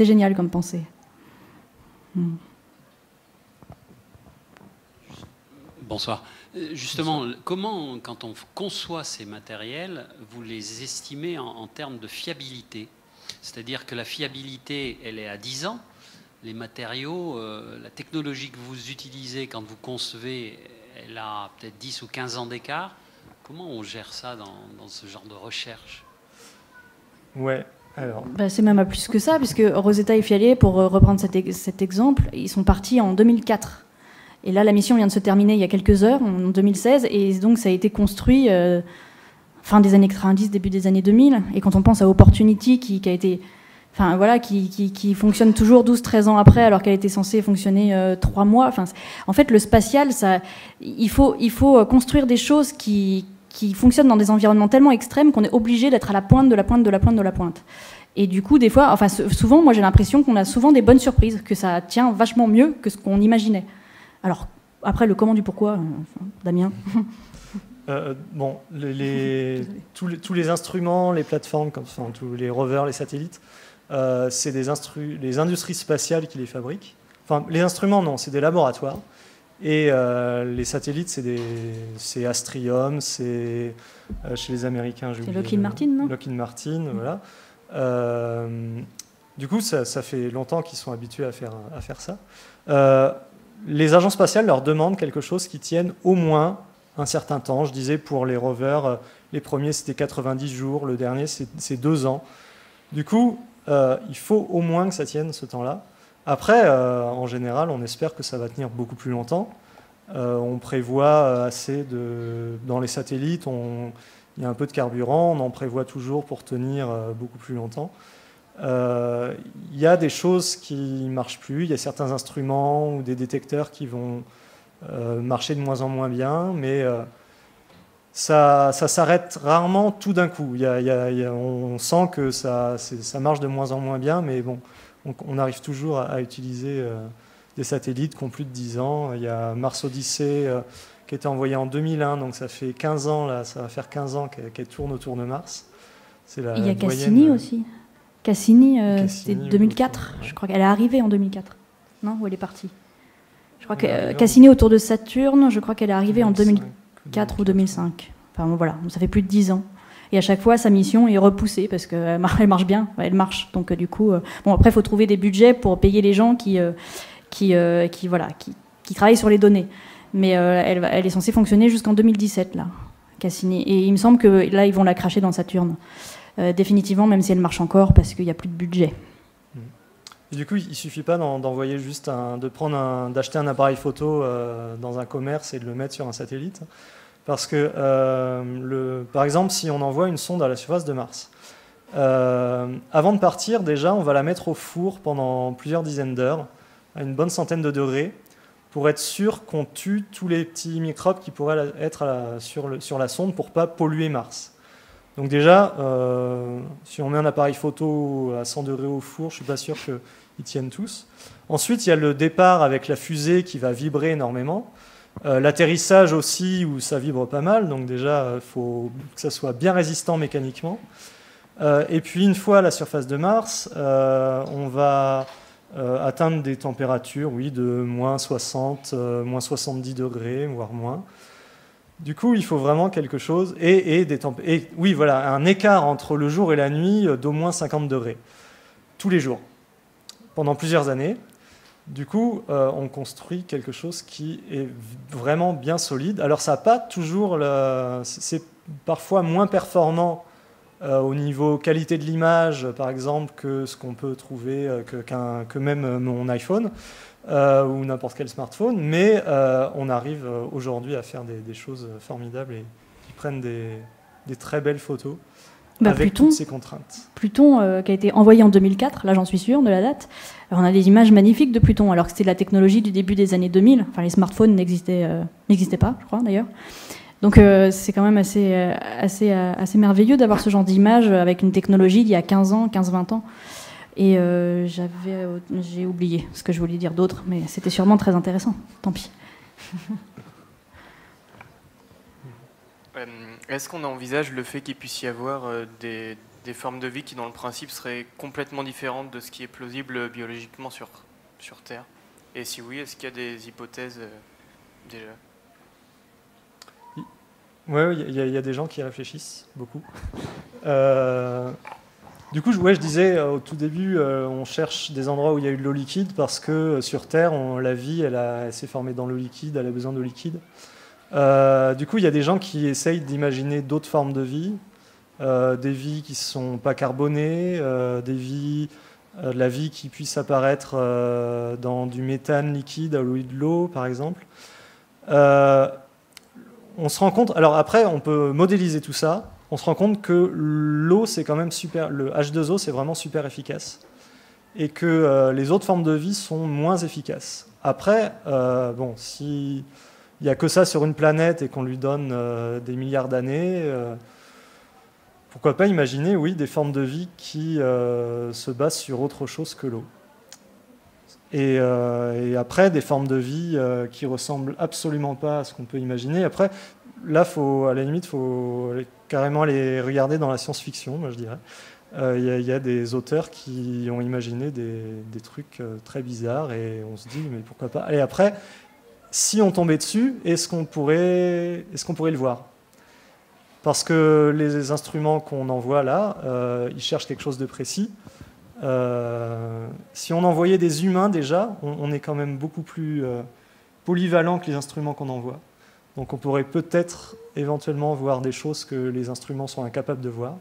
génial comme pensée. Bonsoir. Justement, comment, quand on conçoit ces matériels, vous les estimez en termes de fiabilité ? C'est-à-dire que la fiabilité, elle est à 10 ans. Les matériaux, la technologie que vous utilisez quand vous concevez, elle a peut-être 10 ou 15 ans d'écart. Comment on gère ça dans ce genre de recherche? Ouais, alors. C'est même à plus que ça, puisque Rosetta et Fialet, pour reprendre cet exemple, ils sont partis en 2004. Et là, la mission vient de se terminer il y a quelques heures, en 2016, et donc ça a été construit fin des années 90, début des années 2000. Et quand on pense à Opportunity, qui a été... Enfin, voilà, qui fonctionne toujours 12-13 ans après, alors qu'elle était censée fonctionner 3 mois. Enfin, en fait, le spatial, il faut construire des choses qui fonctionnent dans des environnements tellement extrêmes qu'on est obligé d'être à la pointe de la pointe de la pointe de la pointe. Et du coup, des fois, enfin, souvent, moi j'ai l'impression qu'on a souvent des bonnes surprises, que ça tient vachement mieux que ce qu'on imaginait. Alors, après, le comment du pourquoi, Damien. Bon, tous les instruments, les plateformes, enfin, tous les rovers, les satellites, c'est les industries spatiales qui les fabriquent. Enfin, les instruments, non, c'est des laboratoires. Et les satellites, c'est Astrium, c'est chez les Américains. C'est Lockheed Martin, non? Lockheed Martin, voilà. Du coup, ça fait longtemps qu'ils sont habitués à faire ça. Les agences spatiales leur demandent quelque chose qui tienne au moins un certain temps. Je disais pour les rovers, les premiers c'était 90 jours, le dernier c'est 2 ans. Du coup, il faut au moins que ça tienne ce temps-là. Après, en général, on espère que ça va tenir beaucoup plus longtemps. On prévoit assez dans les satellites, il y a un peu de carburant, on en prévoit toujours pour tenir beaucoup plus longtemps. Il y a des choses qui ne marchent plus, il y a certains instruments ou des détecteurs qui vont marcher de moins en moins bien, mais ça s'arrête rarement tout d'un coup. On sent que ça marche de moins en moins bien, mais bon, on arrive toujours à utiliser des satellites qui ont plus de 10 ans. Il y a Mars Odyssey qui a été envoyé en 2001, donc ça fait 15 ans, là, ça va faire 15 ans qu'elle tourne autour de Mars. Il y a Cassini aussi. Cassini, c'était 2004, je crois qu'elle est arrivée en 2004. Non, où elle est partie? Je crois que Cassini autour de Saturne, je crois qu'elle est arrivée en 2004 ou 2005. Enfin bon, voilà, ça fait plus de 10 ans. Et à chaque fois, sa mission est repoussée parce qu'elle marche bien, elle marche. Donc du coup, bon après, il faut trouver des budgets pour payer les gens qui travaillent sur les données. Mais elle est censée fonctionner jusqu'en 2017 là, Cassini. Et il me semble que là, ils vont la cracher dans Saturne. Définitivement, même si elle marche encore, parce qu'il n'y a plus de budget. Et du coup, il ne suffit pas d'envoyer juste d'acheter un appareil photo dans un commerce et de le mettre sur un satellite. Parce que, par exemple, si on envoie une sonde à la surface de Mars, avant de partir, déjà, on va la mettre au four pendant plusieurs dizaines d'heures, à une bonne centaine de degrés, pour être sûr qu'on tue tous les petits microbes qui pourraient être sur la sonde pour ne pas polluer Mars. Donc déjà, si on met un appareil photo à 100 degrés au four, je ne suis pas sûr qu'ils tiennent tous. Ensuite, il y a le départ avec la fusée qui va vibrer énormément. L'atterrissage aussi, où ça vibre pas mal. Donc déjà, il faut que ça soit bien résistant mécaniquement. Et puis, une fois à la surface de Mars, on va atteindre des températures, oui, de moins 60, moins 70 degrés, voire moins. Du coup, il faut vraiment quelque chose, oui, voilà, un écart entre le jour et la nuit d'au moins 50 degrés, tous les jours, pendant plusieurs années. Du coup, on construit quelque chose qui est vraiment bien solide. Alors, ça n'a pas toujours... C'est parfois moins performant au niveau qualité de l'image, par exemple, que ce qu'on peut trouver, que même mon iPhone. Ou n'importe quel smartphone, mais on arrive aujourd'hui à faire des choses formidables et qui prennent des très belles photos avec Pluton, toutes ces contraintes. Pluton, qui a été envoyé en 2004, là j'en suis sûre de la date. Alors, on a des images magnifiques de Pluton, alors que c'était la technologie du début des années 2000. Enfin, les smartphones n'existaient pas, je crois d'ailleurs. Donc c'est quand même assez merveilleux d'avoir ce genre d'image avec une technologie d'il y a 15 ans, 15-20 ans. Et j'ai oublié ce que je voulais dire d'autre, mais c'était sûrement très intéressant. Tant pis. Est-ce qu'on envisage le fait qu'il puisse y avoir des formes de vie qui, dans le principe, seraient complètement différentes de ce qui est plausible biologiquement sur Terre? Et si oui, est-ce qu'il y a des hypothèses déjà? Oui, il y a des gens qui réfléchissent beaucoup. Du coup, je disais au tout début, on cherche des endroits où il y a eu de l'eau liquide parce que sur Terre, la vie, elle s'est formée dans l'eau liquide, elle a besoin d'eau liquide. Du coup, il y a des gens qui essayent d'imaginer d'autres formes de vie, des vies qui ne sont pas carbonées, de la vie qui puisse apparaître dans du méthane liquide au lieu de l'eau, par exemple. On se rend compte, alors après, on peut modéliser tout ça. On se rend compte que l'eau, c'est quand même super. Le H2O, c'est vraiment super efficace, et que les autres formes de vie sont moins efficaces. Après, bon, si il n'y a que ça sur une planète et qu'on lui donne des milliards d'années, pourquoi pas imaginer, oui, des formes de vie qui se basent sur autre chose que l'eau. Et après, des formes de vie qui ressemblent absolument pas à ce qu'on peut imaginer. Après, là, à la limite, il faut carrément aller regarder dans la science-fiction, moi je dirais. Il y a des auteurs qui ont imaginé des trucs très bizarres et on se dit, mais pourquoi pas. Et après, si on tombait dessus, est-ce qu'on pourrait le voir? Parce que les instruments qu'on envoie là, ils cherchent quelque chose de précis. Si on envoyait des humains déjà, on est quand même beaucoup plus polyvalent que les instruments qu'on envoie. Donc on pourrait peut-être éventuellement voir des choses que les instruments sont incapables de voir.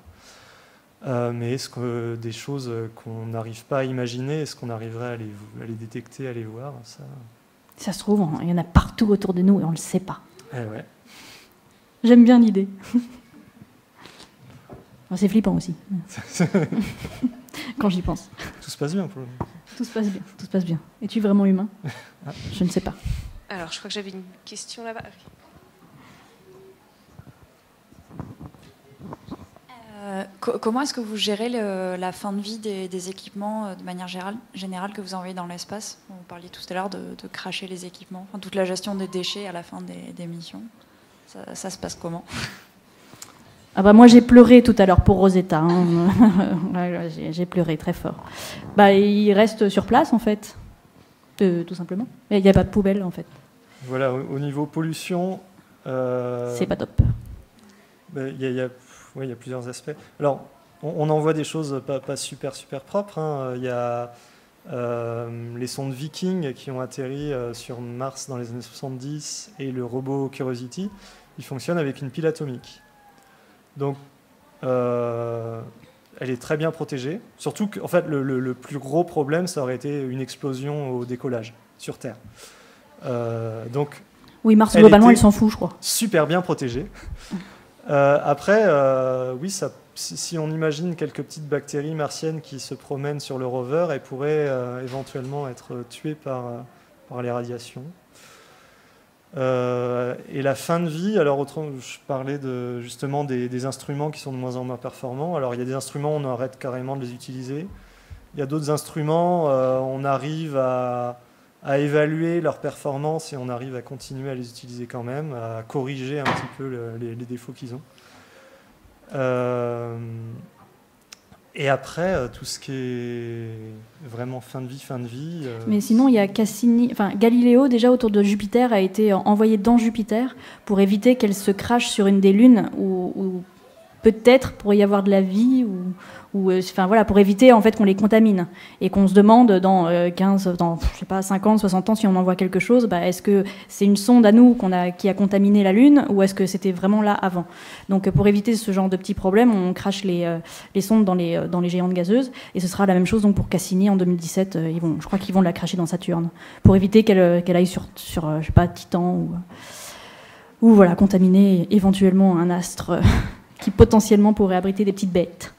Mais est-ce que des choses qu'on n'arrive pas à imaginer, est-ce qu'on arriverait à les détecter, à les voir, ça... Ça se trouve, il y en a partout autour de nous et on ne le sait pas. Eh ouais. J'aime bien l'idée. C'est flippant aussi. Quand j'y pense. Tout se passe bien pour le moment. Tout se passe bien, tout se passe bien. Es-tu vraiment humain? Je ne sais pas. Alors, je crois que j'avais une question là-bas. Comment est-ce que vous gérez la fin de vie des équipements de manière générale que vous envoyez dans l'espace? Vous parliez tout à l'heure de cracher les équipements, enfin, toute la gestion des déchets à la fin des missions. Ça se passe comment? Ah bah moi j'ai pleuré tout à l'heure pour Rosetta. Hein. Ouais, j'ai pleuré très fort. Bah, il reste sur place en fait, tout simplement. Il n'y a pas de poubelle en fait. Voilà, au niveau pollution... C'est pas top. Il y a plusieurs aspects. Alors, on envoie des choses pas super propres. Hein. Il y a les sondes Viking qui ont atterri sur Mars dans les années 70 et le robot Curiosity, il fonctionne avec une pile atomique. Donc, elle est très bien protégée. Surtout qu'en fait, le plus gros problème, ça aurait été une explosion au décollage sur Terre. Donc, oui, Mars, globalement, elle s'en fout, je crois. Super bien protégée. Après, oui, si on imagine quelques petites bactéries martiennes qui se promènent sur le rover, elles pourraient éventuellement être tuées par les radiations. Et la fin de vie, alors je parlais justement des instruments qui sont de moins en moins performants. Alors il y a des instruments, on arrête carrément de les utiliser. Il y a d'autres instruments, on arrive à évaluer leur performance et on arrive à continuer à les utiliser quand même, à corriger un petit peu les défauts qu'ils ont. Et après, tout ce qui est vraiment fin de vie... Mais sinon, il y a Cassini... Enfin, Galiléo, déjà autour de Jupiter, a été envoyé dans Jupiter pour éviter qu'elle se crache sur une des lunes où peut-être pourrait y avoir de la vie enfin voilà, pour éviter en fait qu'on les contamine et qu'on se demande dans 50, 60 ans si on envoie quelque chose, est-ce que c'est une sonde à nous qui a contaminé la Lune ou est-ce que c'était vraiment là avant? Donc pour éviter ce genre de petits problèmes, on crache les sondes dans les géantes gazeuses et ce sera la même chose donc pour Cassini en 2017. Je crois qu'ils vont la cracher dans Saturne pour éviter qu'elle aille sur je sais pas, Titan ou voilà, contaminer éventuellement un astre qui potentiellement pourrait abriter des petites bêtes.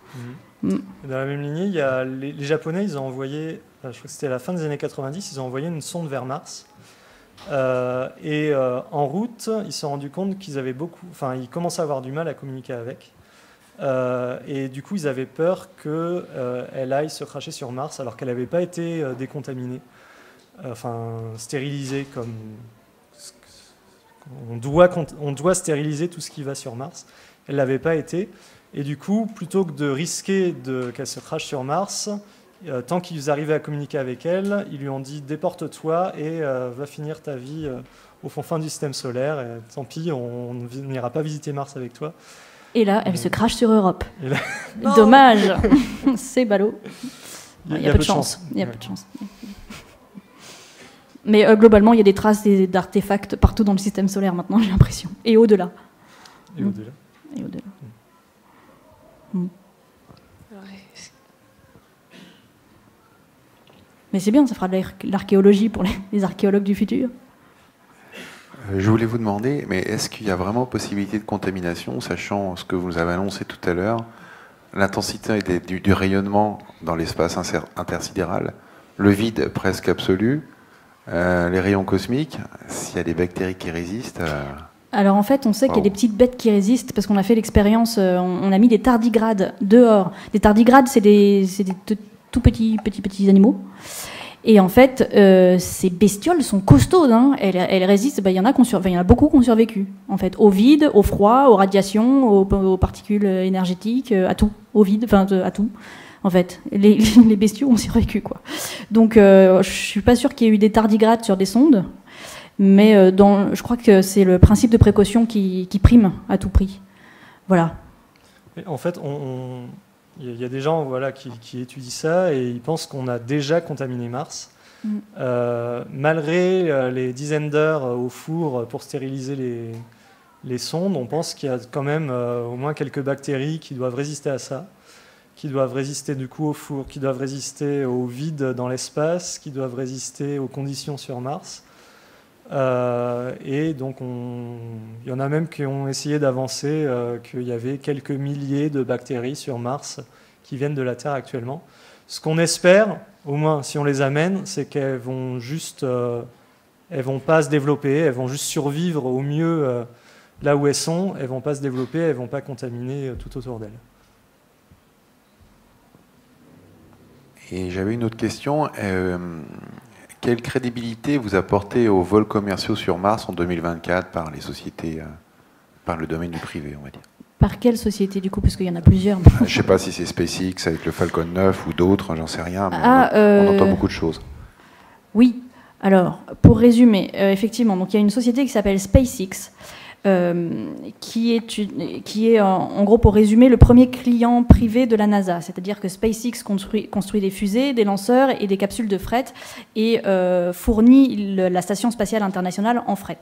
Dans la même lignée, il y a les Japonais, ils ont envoyé, je crois que c'était à la fin des années 90, ils ont envoyé une sonde vers Mars. En route, ils se sont rendus compte qu'ils ils commençaient à avoir du mal à communiquer avec. Et du coup, ils avaient peur qu'elle aille se cracher sur Mars alors qu'elle n'avait pas été décontaminée, stérilisée comme... On doit stériliser tout ce qui va sur Mars. Elle ne l'avait pas été. Et du coup, plutôt que de risquer qu'elle se crache sur Mars, tant qu'ils arrivaient à communiquer avec elle, ils lui ont dit « déporte-toi et va finir ta vie au fond du système solaire. Et, tant pis, on n'ira pas visiter Mars avec toi. » Et là, elle se crache sur Europe. Là... Dommage. C'est ballot. Il y a peu de chance. Il y a peu de chance. Mais globalement, il y a des traces d'artefacts partout dans le système solaire maintenant, j'ai l'impression. Et au-delà. Et au-delà. Et au-delà. Mais c'est bien, ça fera de l'archéologie pour les archéologues du futur. Je voulais vous demander, mais est-ce qu'il y a vraiment possibilité de contamination, sachant ce que vous avez annoncé tout à l'heure, l'intensité du rayonnement dans l'espace intersidéral, le vide presque absolu, les rayons cosmiques, s'il y a des bactéries qui résistent... Alors en fait, on sait qu'il y a des petites bêtes qui résistent parce qu'on a fait l'expérience, on a mis des tardigrades dehors. Des tardigrades, c'est des tout petits animaux. Et en fait, ces bestioles sont costaudes. Hein. Elles résistent. Il y en a beaucoup qui ont survécu. En fait, au vide, au froid, aux radiations, aux particules énergétiques, à tout, au vide, à tout. En fait, les bestiaux ont survécu, quoi. Donc, je suis pas sûre qu'il y ait eu des tardigrades sur des sondes, mais je crois que c'est le principe de précaution qui prime à tout prix. Voilà. Et en fait, il y a des gens qui étudient ça et ils pensent qu'on a déjà contaminé Mars. Malgré les dizaines d'heures au four pour stériliser les sondes, on pense qu'il y a quand même au moins quelques bactéries qui doivent résister à ça, qui doivent résister du coup au four, qui doivent résister au vide dans l'espace, qui doivent résister aux conditions sur Mars. Et donc, il y en a même qui ont essayé d'avancer qu'il y avait quelques milliers de bactéries sur Mars qui viennent de la Terre actuellement. Ce qu'on espère, au moins si on les amène, c'est qu'elles vont juste, elles vont pas se développer, elles vont juste survivre au mieux là où elles sont. Elles vont pas se développer, elles vont pas contaminer tout autour d'elles. Et j'avais une autre question. Quelle crédibilité vous apportez aux vols commerciaux sur Mars en 2024 par les sociétés, par le domaine du privé, on va dire? Par quelle société, du coup? Parce qu'il y en a plusieurs. Je ne sais pas si c'est SpaceX avec le Falcon 9 ou d'autres, j'en sais rien, mais on entend beaucoup de choses. Oui. Alors, pour résumer, effectivement, donc il y a une société qui s'appelle SpaceX, qui est en gros, pour résumer, le premier client privé de la NASA. C'est-à-dire que SpaceX construit des fusées, des lanceurs et des capsules de fret et fournit la Station spatiale internationale en fret.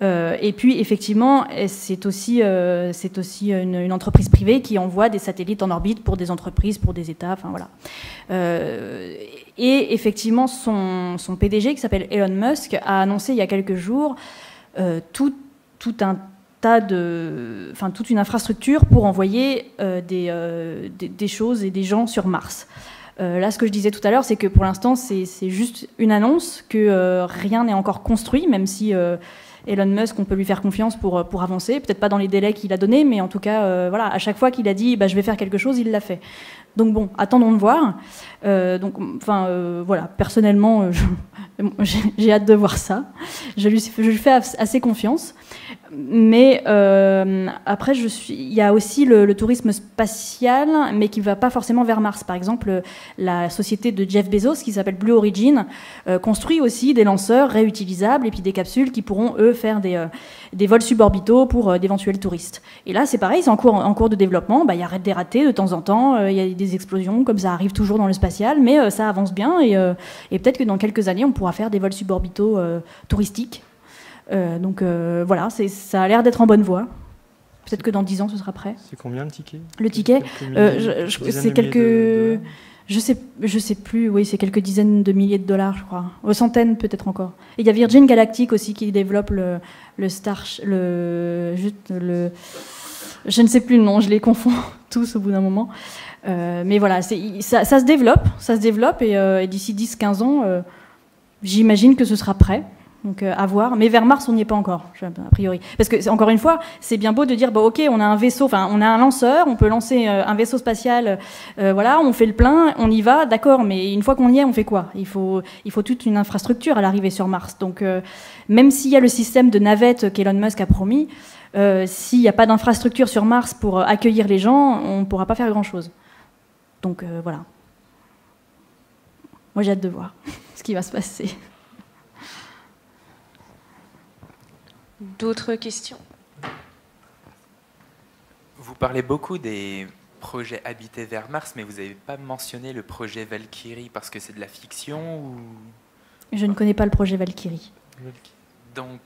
Et puis, effectivement, c'est aussi une entreprise privée qui envoie des satellites en orbite pour des entreprises, pour des États, enfin voilà. Et effectivement, son PDG, qui s'appelle Elon Musk, a annoncé il y a quelques jours toute une infrastructure pour envoyer des choses et des gens sur Mars. Là, ce que je disais tout à l'heure, c'est que pour l'instant, c'est juste une annonce, que rien n'est encore construit, même si Elon Musk, on peut lui faire confiance pour avancer, peut-être pas dans les délais qu'il a donnés, mais en tout cas, voilà, à chaque fois qu'il a dit je vais faire quelque chose, il l'a fait. Donc bon, attendons de voir. Voilà, personnellement, j'ai hâte de voir ça. Je lui fais assez confiance. Mais après, il y a aussi le tourisme spatial, mais qui ne va pas forcément vers Mars. Par exemple, la société de Jeff Bezos, qui s'appelle Blue Origin, construit aussi des lanceurs réutilisables et puis des capsules qui pourront, eux, faire des vols suborbitaux pour d'éventuels touristes. Et là, c'est pareil, c'est en cours de développement. Il y a des ratés de temps en temps, il y a des explosions, comme ça arrive toujours dans le spatial, mais ça avance bien et peut-être que dans quelques années, on pourra faire des vols suborbitaux touristiques. Donc voilà, ça a l'air d'être en bonne voie. Peut-être que dans 10 ans, ce sera prêt. C'est combien le ticket? Le ticket, c'est quelques... Je sais plus, oui, c'est quelques dizaines de milliers de dollars, je crois. Centaines peut-être encore. Et il y a Virgin Galactic aussi qui développe le Star... je ne sais plus le nom, je les confonds tous au bout d'un moment. Mais voilà, ça se développe et d'ici 10-15 ans, j'imagine que ce sera prêt. Donc à voir, mais vers Mars on n'y est pas encore, a priori. Parce que encore une fois, c'est bien beau de dire ok, on a un vaisseau, on a un lanceur, on peut lancer un vaisseau spatial, voilà, on fait le plein, on y va, d'accord, mais une fois qu'on y est, on fait quoi? Il faut toute une infrastructure à l'arrivée sur Mars. Donc même s'il y a le système de navette qu'Elon Musk a promis, s'il n'y a pas d'infrastructure sur Mars pour accueillir les gens, on ne pourra pas faire grand-chose. Donc voilà. Moi j'ai hâte de voir ce qui va se passer. D'autres questions? Vous Vous parlez beaucoup des projets habités vers Mars, mais vous n'avez pas mentionné le projet Valkyrie parce que c'est de la fiction ou... Je ne connais pas le projet Valkyrie. Donc,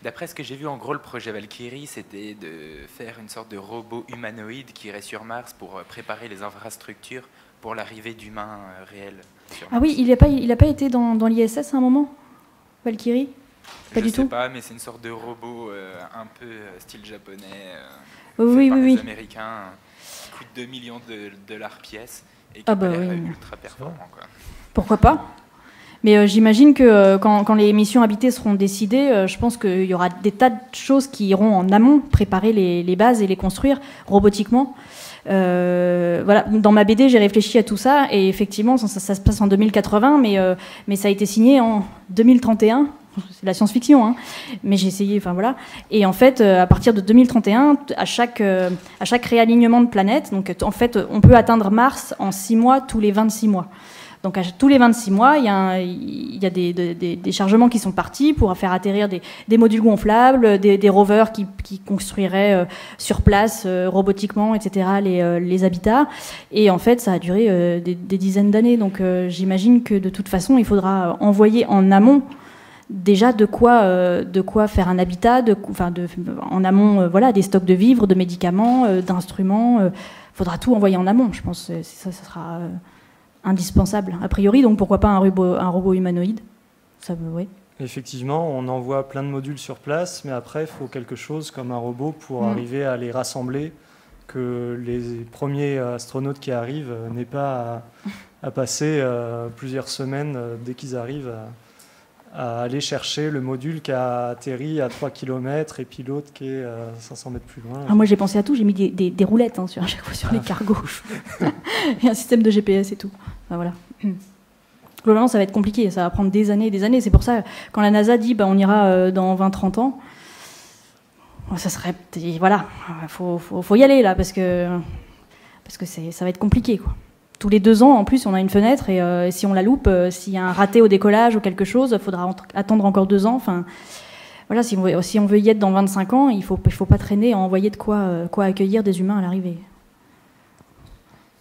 d'après ce que j'ai vu, en gros, le projet Valkyrie, c'était de faire une sorte de robot humanoïde qui irait sur Mars pour préparer les infrastructures pour l'arrivée d'humains réels sur Mars. Ah oui, il n'a pas été dans l'ISS à un moment, Valkyrie? Pas du tout. Je sais pas, mais c'est une sorte de robot un peu style japonais, oui, fait par oui, les oui. Américains, qui coûte 2 millions de dollars pièce et qui Ah a bah l'air oui. ultra performant, quoi. Pourquoi pas? Mais j'imagine que quand les missions habitées seront décidées, je pense qu'il y aura des tas de choses qui iront en amont, préparer les bases et les construire robotiquement. Voilà. Dans ma BD, j'ai réfléchi à tout ça, et effectivement, ça se passe en 2080, mais ça a été signé en 2031. C'est de la science-fiction, hein. Mais j'ai essayé, enfin voilà. Et en fait, à partir de 2031, à chaque réalignement de planète, donc en fait, on peut atteindre Mars en 6 mois, tous les 26 mois. Donc tous les 26 mois, il y a des chargements qui sont partis pour faire atterrir des modules gonflables, des rovers qui construiraient sur place, robotiquement, etc., les habitats. Et en fait, ça a duré des dizaines d'années. Donc j'imagine que de toute façon, il faudra envoyer en amont déjà de quoi faire un habitat, en amont, voilà, des stocks de vivres, de médicaments, d'instruments. Faudra tout envoyer en amont, je pense. Ça sera indispensable, a priori. Donc pourquoi pas un robot humanoïde? Ça, oui. Effectivement, on envoie plein de modules sur place, mais après, il faut quelque chose comme un robot pour arriver à les rassembler, que les premiers astronautes qui arrivent n'aient pas à passer plusieurs semaines dès qu'ils arrivent à aller chercher le module qui a atterri à 3 km et puis l'autre qui est 500 mètres plus loin. Ah, moi j'ai pensé à tout, j'ai mis des roulettes à chaque fois sur les cargos. Et un système de GPS et tout. Enfin, voilà. Globalement, ça va être compliqué, ça va prendre des années et des années. C'est pour ça, quand la NASA dit on ira dans 20-30 ans, ça serait... Voilà, faut y aller là, parce que ça va être compliqué, quoi. Tous les 2 ans, en plus, on a une fenêtre, et si on la loupe, s'il y a un raté au décollage ou quelque chose, il faudra attendre encore 2 ans. Enfin, voilà, si on veut y être dans 25 ans, il faut pas traîner à envoyer de quoi accueillir des humains à l'arrivée.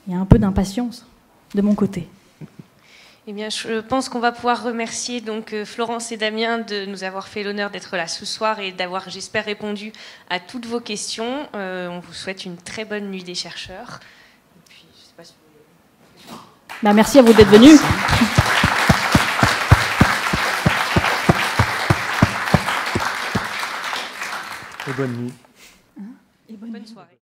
Il y a un peu d'impatience de mon côté. Eh bien, je pense qu'on va pouvoir remercier donc Florence et Damien de nous avoir fait l'honneur d'être là ce soir et d'avoir, j'espère, répondu à toutes vos questions. On vous souhaite une très bonne nuit des chercheurs. Merci à vous d'être venus. Et bonne nuit. Et bonne soirée.